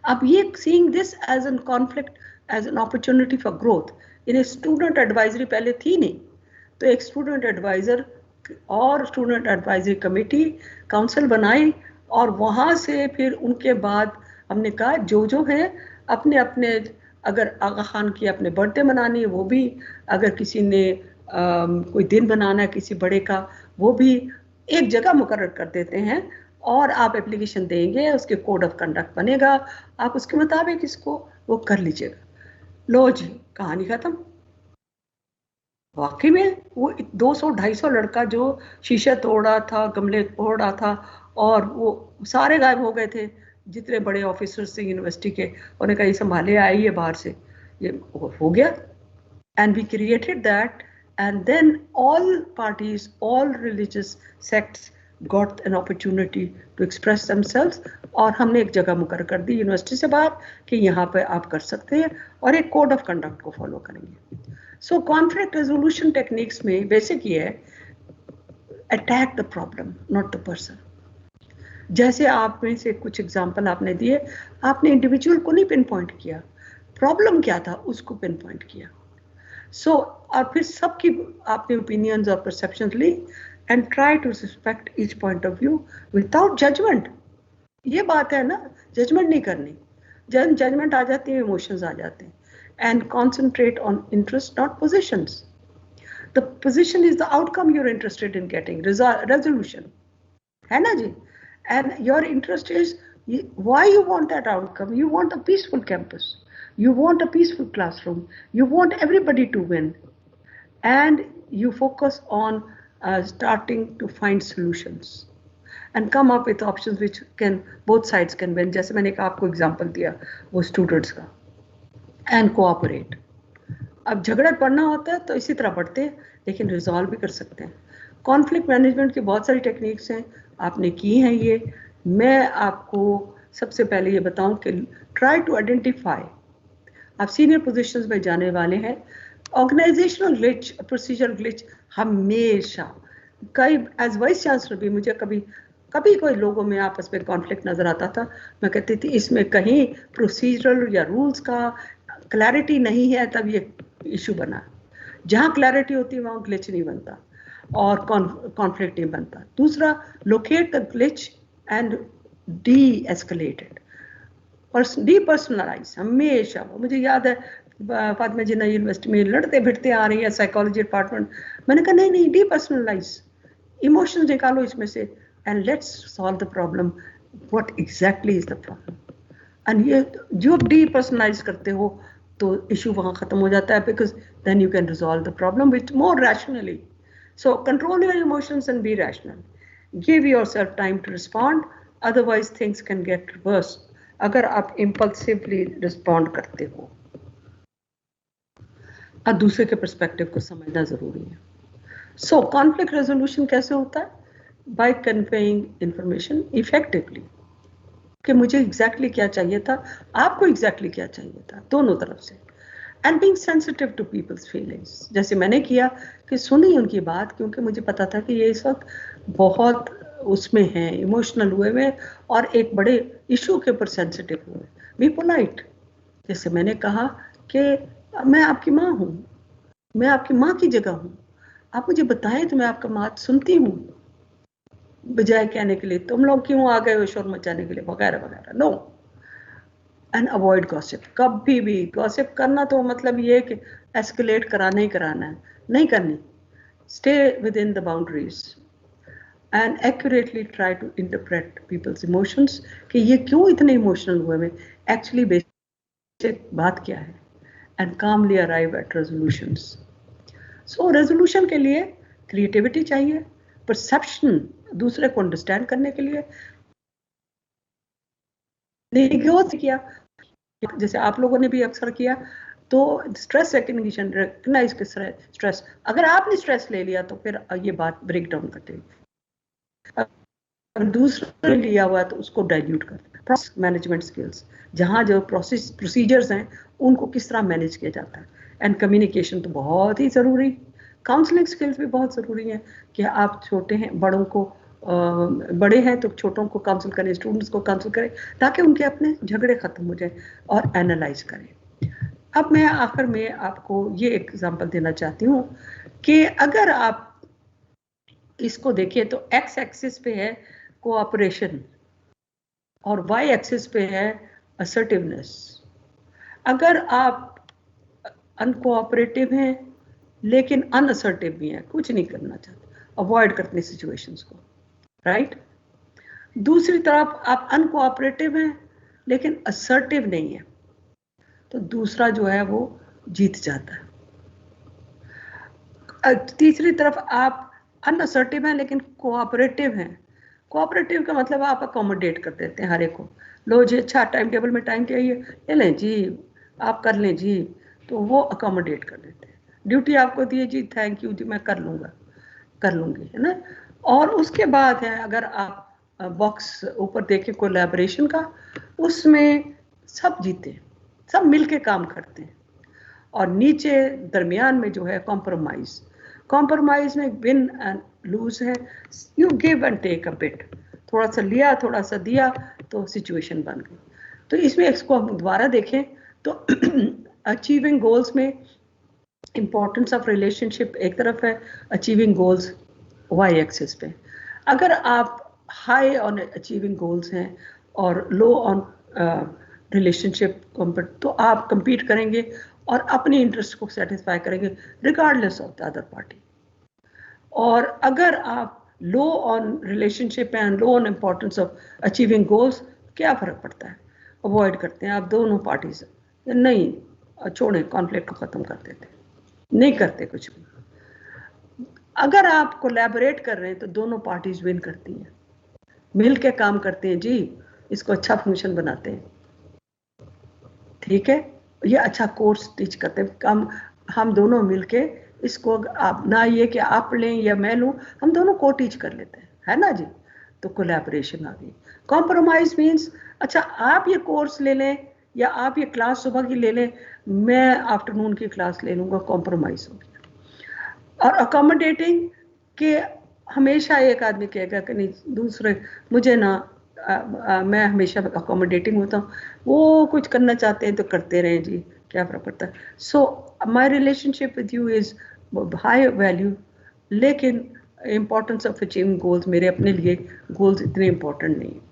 अब ये seeing this as an conflict, as an opportunity for growth. इन्हें स्टूडेंट एडवाइजरी पहले थी नहीं, तो एक स्टूडेंट एडवाइज़र और स्टूडेंट एडवाइजरी कमेटी काउंसिल बनाई, और वहाँ से फिर उनके बाद हमने कहा जो जो है अपने अपने, अगर आगा खान की अपने बर्थडे मनानी है वो भी, अगर किसी ने कोई दिन बनाना है किसी बड़े का, वो भी एक जगह मुकर्रर कर देते हैं, और आप एप्लीकेशन देंगे, उसके कोड ऑफ कंडक्ट बनेगा, आप उसके मुताबिक इसको वो कर लीजिएगा. लो जी कहानी खत्म. वाकई में वो 200-250 लड़का जो शीशा तोड़ा था, गमले तोड़ा था, और वो सारे गायब हो गए थे. जितने बड़े ऑफिसर्स थे यूनिवर्सिटी के, उन्होंने कहा ये संभाले आई है बाहर से, ये हो गया. And we created that, and then all parties, all religious sects got an opportunity to express themselves. और हमने एक जगह मुकर्रर कर दी यूनिवर्सिटी से बाहर कि यहाँ पे आप कर सकते हैं, और एक कोड ऑफ कंडक्ट को फॉलो करेंगे. सो कॉन्फ्लिक्ट रेजोल्यूशन टेक्निक्स में बेसिक ये है, attack the problem not the person. जैसे आप में से कुछ एग्जांपल आपने दिए, आपने इंडिविजुअल को नहीं पिन पॉइंट किया, प्रॉब्लम क्या था उसको पिन पॉइंट किया. सो और फिर सबकी आपने ओपिनियंस और परसेप्शंस ली, and try to respect each point of view without judgement. ये बात है ना, जजमेंट नहीं करनी. जजमेंट आ जाती है, इमोशंस आ जाते हैं. And concentrate on interest, not positions. The position is the outcome you're interested in getting, resolution. है ना जी? And your interest is why you want that outcome. You want a peaceful campus. You want a peaceful classroom. You want everybody to win. And you focus on starting to find solutions and come up with options which can, both sides can win. जैसे मैंने आपको एग्जांपल दिया वो स्टूडेंट्स का. And cooperate. अब झगड़ा पड़ना होता है तो इसी तरह पढ़ते हैं, लेकिन रिजॉल्व भी कर सकते हैं. कॉन्फ्लिक्ट मैनेजमेंट की बहुत सारी टेक्निक्स हैं, आपने की हैं ये. मैं आपको सबसे पहले ये बताऊं कि ट्राई टू आइडेंटिफाई, आप सीनियर पोजीशंस में जाने वाले हैं, ऑर्गेनाइजेशनल ग्लिच, प्रोसीजर ग्लिच हमेशा, कई एज वाइस चांसलर भी मुझे कभी कभी कोई लोगों में आपस में कॉन्फ्लिक्ट नजर आता था, मैं कहती थी इसमें कहीं प्रोसीजरल या रूल्स का क्लैरिटी नहीं है, तब ये इशू बना। जहाँ क्लैरिटी होती है वहाँ ग्लिच नहीं बनता और कॉन्फ्लिक्ट नहीं बनता। दूसरा, locate the glitch and D escalated और डीपर्सनलाइज हमेशा। मुझे याद है फातिमा जिन्ना यूनिवर्सिटी में लड़ते भिड़ते आ रही है साइकोलॉजी डिपार्टमेंट, मैंने कहा नहीं नहीं, डीपर्सनलाइज, इमोशंस निकालो इसमें से and let's solve the problem, what exactly is the problem. And ये जो डीपर्सनलाइज करते हो तो इशू वहाँ खत्म हो जाता है, because then you can resolve the problem with more rationally. So control your emotions and be rational, give yourself time to respond, otherwise things can get worse अगर आप इम्पल्सिवली रिस्पॉन्ड करते हो। अब दूसरे के पर्सपेक्टिव को समझना जरूरी है। सो कॉन्फ्लिक्ट रेजोल्यूशन कैसे होता है? बाय कन्वेइंग इंफॉर्मेशन इफेक्टिवली, कि मुझे एग्जैक्टली क्या चाहिए था, आपको एग्जैक्टली क्या चाहिए था, दोनों तरफ से। And being sensitive to people's feelings, जैसे मैंने किया कि सुनी उनकी बात, क्योंकि मुझे पता था कि ये इस वक्त बहुत उसमें हैं, इमोशनल हुए हुए और एक बड़े इशू के ऊपर सेंसिटिव हुए। बी पोलाइट, जैसे मैंने कहा कि मैं आपकी माँ हूँ, मैं आपकी माँ की जगह हूँ, आप मुझे बताएं तो मैं आपका बात सुनती हूँ, बजाय कहने के लिए तुम लोग क्यों आ गए हो शोर मचाने के लिए वगैरह वगैरह। No, and avoid gossip. कभी भी गॉसिप करना तो मतलब ये कि एस्केलेट कराना ही कराना है, नहीं करनी। Stay within the boundaries and accurately try to interpret people's emotions, कि ये क्यों इतने इमोशनल हुए में, एक्चुअली बेसिक बात क्या है, and calmly arrive at resolutions. So resolution के लिए क्रिएटिविटी चाहिए, परसेप्शन दूसरे को अंडरस्टैंड करने के लिए, किया जैसे आप लोगों ने भी अक्सर किया, तो स्ट्रेस रिकग्निशन, रिकग्नाइज के स्ट्रेस, अगर आपने स्ट्रेस ले लिया तो फिर ये बात ब्रेक डाउन करते हैं। अगर दूसरे लिया हुआ तो उसको डाइल्यूट करते। प्रोसेस मैनेजमेंट स्किल्स, जहाँ जो प्रोसेस प्रोसीजर्स हैं उनको किस तरह मैनेज किया जाता है, एंड कम्युनिकेशन तो बहुत ही ज़रूरी। काउंसलिंग स्किल्स भी बहुत ज़रूरी है कि आप छोटे हैं, बड़ों को बड़े हैं तो छोटों को काउंसिल करें, स्टूडेंट्स को काउंसिल करें, ताकि उनके अपने झगड़े खत्म हो जाए, और एनालाइज करें। अब मैं आखिर में आपको ये एग्जांपल देना चाहती हूँ कि अगर आप इसको देखें तो एक्स एक्सिस पे है कोऑपरेशन और वाई एक्सिस पे है असर्टिवनेस। अगर आप अनकोऑपरेटिव हैं लेकिन अनअसर्टिव भी हैं, कुछ नहीं करना चाहते, अवॉइड करते हैं सिचुएशंस को, राइट। दूसरी तरफ आप अनकोऑपरेटिव हैं लेकिन असर्टिव नहीं है, तो दूसरा जो है वो जीत जाता है। तीसरी तरफ आप अनअसर्टिव हैं लेकिन कोऑपरेटिव हैं। कोऑपरेटिव का मतलब आप अकोमोडेट कर देते हैं हर एक को, लो जी अच्छा टाइम टेबल में टाइम चाहिए, ले लें जी, आप कर लें जी, तो वो अकोमोडेट कर देते हैं। ड्यूटी आपको दी जी, थैंक यू जी, मैं कर लूँगा, कर लूँगी, है ना। और उसके बाद है, अगर आप बॉक्स ऊपर देखें कोलैबोरेशन का, उसमें सब जीते, सब मिलके काम करते हैं। और नीचे दरमियान में जो है कॉम्प्रोमाइज, कॉम्प्रोमाइज में विन एंड लूज है, you give and take a bit, थोड़ा सा लिया थोड़ा सा दिया तो सिचुएशन बन गई। तो इसमें इसको हम दोबारा देखें तो अचीविंग गोल्स में इंपॉर्टेंस ऑफ रिलेशनशिप एक तरफ है, अचीविंग गोल्स वाई एक्सिस पे। अगर आप हाई ऑन अचीविंग गोल्स हैं और लो ऑन रिलेशनशिप, तो आप compete करेंगे और अपने इंटरेस्ट को सेटिस्फाई करेंगे regardless of the other party. और अगर आप लो on relationship and low on importance of achieving goals, क्या फ़र्क पड़ता है, अवॉइड करते हैं आप दोनों पार्टीज, नहीं छोड़ें, कॉन्फ्लिक्ट को ख़त्म कर देते हैं, नहीं करते कुछ भी। अगर आप कोलैबोरेट कर रहे हैं तो दोनों पार्टीज विन करती हैं, मिल के काम करते हैं जी, इसको अच्छा फंक्शन बनाते हैं, ठीक है, ये अच्छा कोर्स टीच करते हैं, हम दोनों मिलके इसको, आप ना ये कि आप लें या मैं लूं, हम दोनों को टीच कर लेते हैं, है ना जी, तो कोलैबोरेशन आ गई। कॉम्प्रोमाइज मीन्स अच्छा आप ये कोर्स ले लें या आप ये क्लास सुबह की ले लें, मैं आफ्टरनून की क्लास ले लूँगा, कॉम्प्रोमाइज़ हो गया। और अकोमोडेटिंग के हमेशा एक आदमी कहेगा कि नहीं दूसरे मुझे ना मैं हमेशा अकोमोडेटिंग होता हूँ, वो कुछ करना चाहते हैं तो करते रहें जी, क्या फर्क पड़ता है। So my relationship with you is high value, लेकिन इम्पोर्टेंस ऑफ अचीविंग गोल्स, मेरे अपने लिए गोल्स इतने इम्पोर्टेंट नहीं है।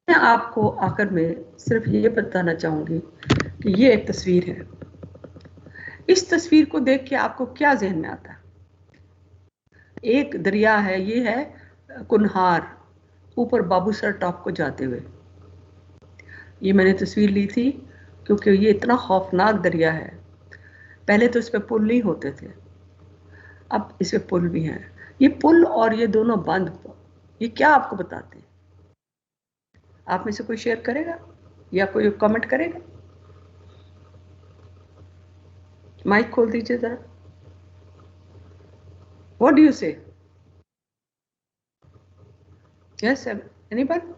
मैं आपको आखिर में सिर्फ ये बताना चाहूँगी कि ये एक तस्वीर है। इस तस्वीर को देख के आपको क्या जहन में आता है? एक दरिया है, ये है कुनहार, ऊपर बाबूसर टॉप को जाते हुए। ये मैंने तस्वीर ली थी क्योंकि ये इतना खौफनाक दरिया है। पहले तो इस पे पुल नहीं होते थे, अब इस पे पुल भी हैं। ये पुल और ये दोनों बंद, ये क्या आपको बताते हैं? आप में से कोई शेयर करेगा या कोई कमेंट करेगा? माइक खोल दीजिए जरा। व्हाट डू यू से? Yes, anybody?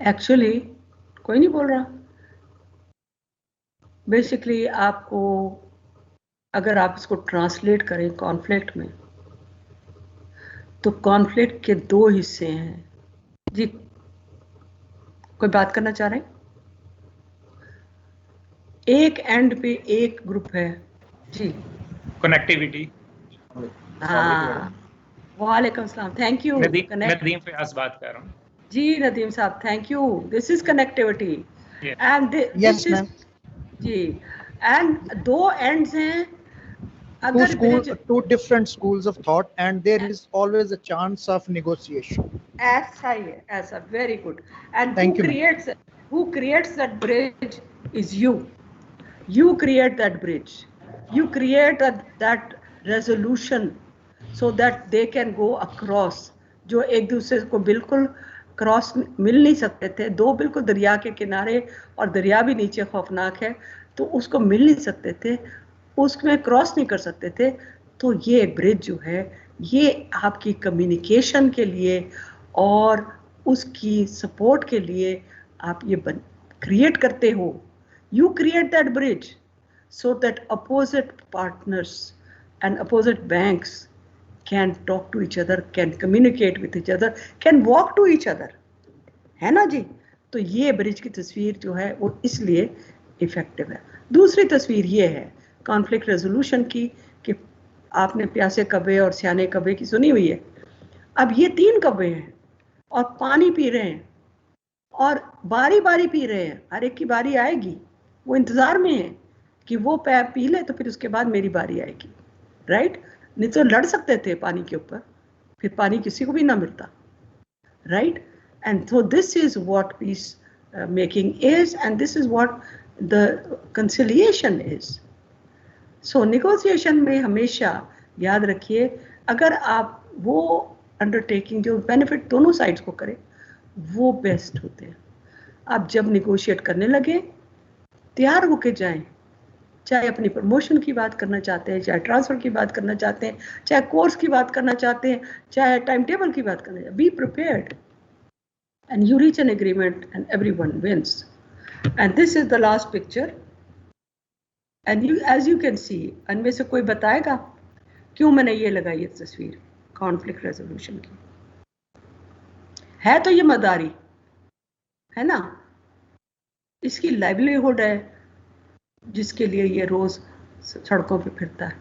एक्चुअली कोई नहीं बोल रहा। बेसिकली आपको, अगर आप इसको ट्रांसलेट करें कॉन्फ्लिक्ट में, तो कॉन्फ्लिक्ट के दो हिस्से हैं जी। कोई बात करना चाह रहे हैं? एक एंड पे एक ग्रुप है जी, कनेक्टिविटी। हाँ, वालेकुम सलाम, थैंक यू। नदीम फयाज बात कर रहा हूँ जी Nadeem sahab, thank you. This is connectivity and this is जी, एंड दो एंड्स हैं। Two different schools of thought, and there is always a chance of negotiation. ऐसा ही है, ऐसा, very good. And who creates that bridge is you. You create that bridge. You create that resolution so that they can go across. जो एक दूसरे को बिल्कुल क्रॉस मिल नहीं सकते थे, दो बिल्कुल दरिया के किनारे, और दरिया भी नीचे खौफनाक है, तो उसको मिल नहीं सकते थे, उसमें क्रॉस नहीं कर सकते थे। तो ये ब्रिज जो है, ये आपकी कम्युनिकेशन के लिए और उसकी सपोर्ट के लिए आप ये क्रिएट करते हो। You create that bridge so that opposite partners and opposite banks can talk to each other, can communicate with each other, can walk to each other, है ना जी। तो ये ब्रिज की तस्वीर जो है वो इसलिए इफेक्टिव है। दूसरी तस्वीर ये है कॉन्फ्लिक्ट रेजोल्यूशन की, कि आपने प्यासे कब्बे और सियाने कब्बे की सुनी हुई है। अब ये तीन कब्बे हैं और पानी पी रहे हैं और बारी बारी पी रहे हैं, हर एक की बारी आएगी, वो इंतजार में है कि वो पैप पी ले तो फिर उसके बाद मेरी बारी आएगी, राइट? नहीं तो लड़ सकते थे पानी के ऊपर, फिर पानी किसी को भी ना मिलता, right? And so this is what peace making is, and this is what the conciliation is. So negotiation में हमेशा याद रखिए, अगर आप वो अंडरटेकिंग जो बेनिफिट दोनों साइड्स को करे, वो बेस्ट होते हैं। आप जब निगोशिएट करने लगे, तैयार होके जाएं, चाहे अपनी प्रमोशन की बात करना चाहते हैं, चाहे ट्रांसफर की बात करना चाहते हैं, चाहे कोर्स की बात करना चाहते हैं, चाहे टाइम टेबल की बात करना चाहते हैं, be prepared and you reach an agreement and everyone wins. And this is the last picture, and you as you can see, इनमें से कोई बताएगा क्यों मैंने ये लगाई है तस्वीर कॉन्फ्लिक्ट रेजोल्यूशन की? है तो ये मदारी है ना, इसकी लाइवलीहुड है, जिसके लिए ये रोज सड़कों पे फिरता है,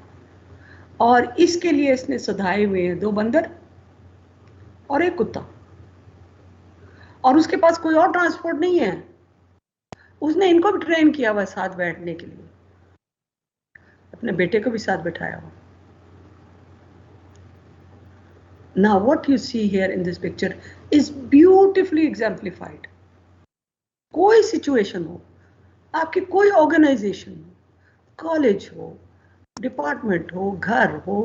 और इसके लिए इसने सधाए हुए हैं दो बंदर और एक कुत्ता, और उसके पास कोई और ट्रांसपोर्ट नहीं है। उसने इनको भी ट्रेन किया हुआ साथ बैठने के लिए, अपने बेटे को भी साथ बैठाया हुआ। Now what you see here in this picture is beautifully exemplified. कोई सिचुएशन हो, आपकी कोई ऑर्गेनाइजेशन हो, कॉलेज हो, डिपार्टमेंट हो, घर हो,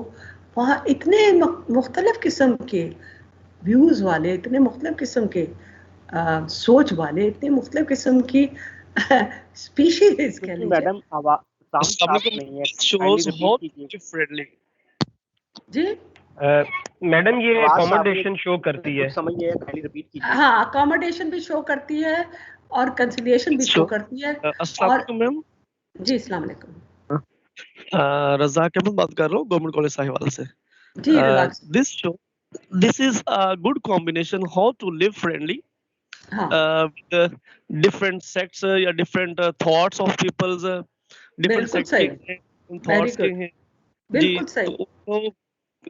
वहाँ इतने मुख्तलिफ किस्म के व्यूज वाले, इतने मुख्तलिफ किस्म के सोच वाले, इतने मुख्तलिफ किस्म की स्पीशीज कह लीजिए। मैडम आवाज साउंड साफ नहीं है, shows hope differently. जी मैडम ये आवाज साफ अकोमोडेशन शो करती है। कुछ समझ नहीं आया, काइंडली रिपीट कीजिए। हाँ, अकोमोडेशन भी शो करती है और कंसिलिएशन भी शो करती है। अस्सलाम और वालेकुम मैम, जी अस्सलाम वालेकुम रज़ाक अहमद बात कर रहा हूँ गवर्नमेंट कॉलेज साहिवाल से। जी रज़ाक साहब। This show this is a good combination how to live friendly हाँ with different sects या different thoughts of people's different बिल्कुल sects सही, के वेरी thoughts के गुड, हैं जी। बिल्कुल सही। तो वो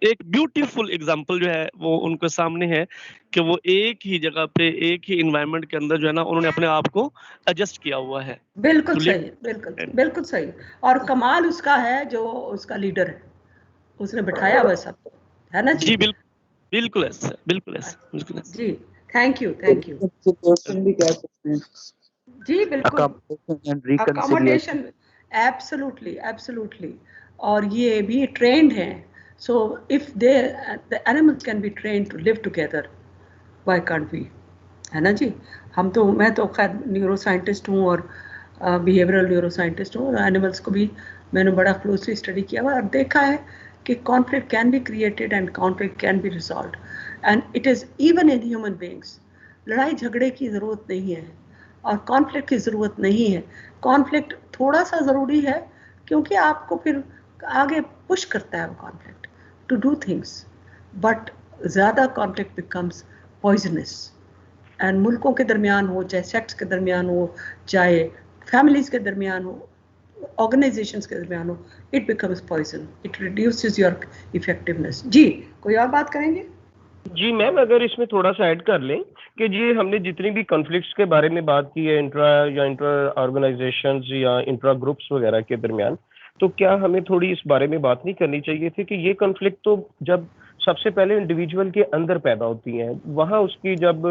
एक ब्यूटीफुल एग्जांपल जो है वो उनके सामने है कि वो एक ही जगह पे एक ही एनवायरनमेंट के अंदर जो है ना उन्होंने अपने आप को एडजस्ट किया हुआ है। बिल्कुल To live सही, बिल्कुल and- बिल्कुल सही। और कमाल उसका है जो उसका लीडर है, उसने बिठाया हुआ सबको, है ना जी? जी बिल्कुल ऐसा, बिल्कुल ऐसा, बिल्कुल ऐसा। जी थैंक यू Reconciliation भी कह सकते हैं, जी बिल्कुल। accommodation and reconciliation। Accommodation absolutely absolutely. और ये भी ट्रेंड है, so if they the animals can be trained to live together, why can't we, है ना जी? मैं तो खैर न्यूरो साइंटिस्ट हूँ और बिहेवियरल न्यूरो साइंटिस्ट हूँ, और एनिमल्स को भी मैंने बड़ा क्लोजली स्टडी किया हुआ और देखा है कि conflict can be created and conflict can be resolved, and it is even in human beings. लड़ाई झगड़े की ज़रूरत नहीं है और कॉन्फ्लिक्ट की ज़रूरत नहीं है। कॉन्फ्लिक्ट थोड़ा सा ज़रूरी है क्योंकि आपको फिर आगे पुश करता है वो conflict to do things, but ज़्यादा कॉन्फ्लिक्ट बिकम्स पॉइजनस। एंड मुल्कों के दरमियान हो, चाहे सेक्ट्स के दरमियान हो, चाहे फैमिलीज के दरमियान हो, ऑर्गेनाइजेशंस के दरमियान हो, it becomes poison, it reduces your effectiveness. जी कोई और बात करेंगे? जी मैम, अगर इसमें थोड़ा सा ऐड कर लें कि जी हमने जितनी भी कॉन्फ्लिक्ट्स के बारे में बात की है इंट्रा ऑर्गेनाइजेशंस या इंट्रा ग्रुप्स वगैरह के दरमियान, तो क्या हमें थोड़ी इस बारे में बात नहीं करनी चाहिए थी कि ये कॉन्फ्लिक्ट तो जब सबसे पहले इंडिविजुअल के अंदर पैदा होती हैं, वहाँ उसकी जब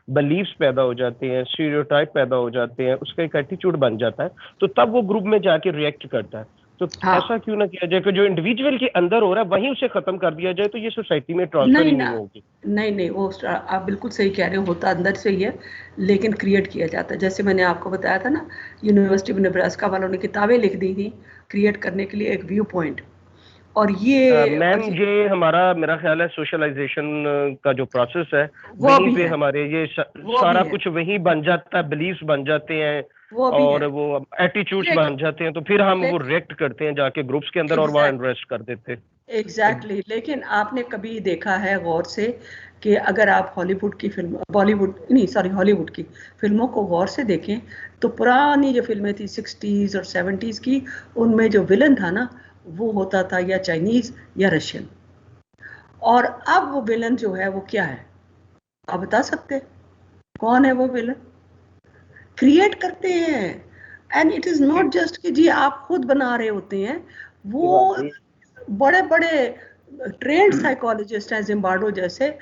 बिलीव्स पैदा हो जाते हैं, स्टीरियोटाइप पैदा हो जाते हैं, उसका एक एटीट्यूड बन जाता है, तो तब वो ग्रुप में जाके रिएक्ट करता है। तो हाँ। ऐसा क्यों ना किया जाए कि जो इंडिविजुअल के अंदर हो रहा है वहीं उसे खत्म कर दिया जाए, तो ये सोसाइटी में ट्रांसफर ही नहीं होगी। नहीं वो आप बिल्कुल सही कह रहे हो, होता अंदर से ही है लेकिन क्रिएट किया जाता है। जैसे मैंने आपको बताया था ना, यूनिवर्सिटी ऑफ नेब्रास्का वालों ने किताबें लिख दी थी क्रिएट करने के लिए एक व्यू पॉइंट, और ये मैम ये हमारा मेरा ख्याल है सोशलाइजेशन का जो प्रोसेस है वो वहीं भी पे है, हमारे ये वो सारा भी है, कुछ वहीं बन जाता है, बिलीव्स बन जाते हैं वो भी और है। वो एटीट्यूड्स लेकिन- बन जाते हैं, तो फिर हम वो लेकिन- रिएक्ट करते हैं जाके ग्रुप्स के अंदर और वहाँ इन्वेस्ट कर देते हैं। एग्जैक्टली लेकिन आपने कभी देखा है गौर से कि अगर आप हॉलीवुड की फिल्म, बॉलीवुड नहीं सॉरी हॉलीवुड की फिल्मों को गौर से देखें तो पुरानी जो फिल्में थी 60s और 70s की, उनमें जो विलन था ना वो होता था या चाइनीज या रशियन, और अब वो विलन जो है वो क्या है आप बता सकते हैं? कौन है वो विलन? क्रिएट करते हैं, and it is not just कि जी आप खुद बना रहे होते हैं, वो बड़े बड़े ट्रेंड साइकोलॉजिस्ट हैं जिम्बार्डो जैसे,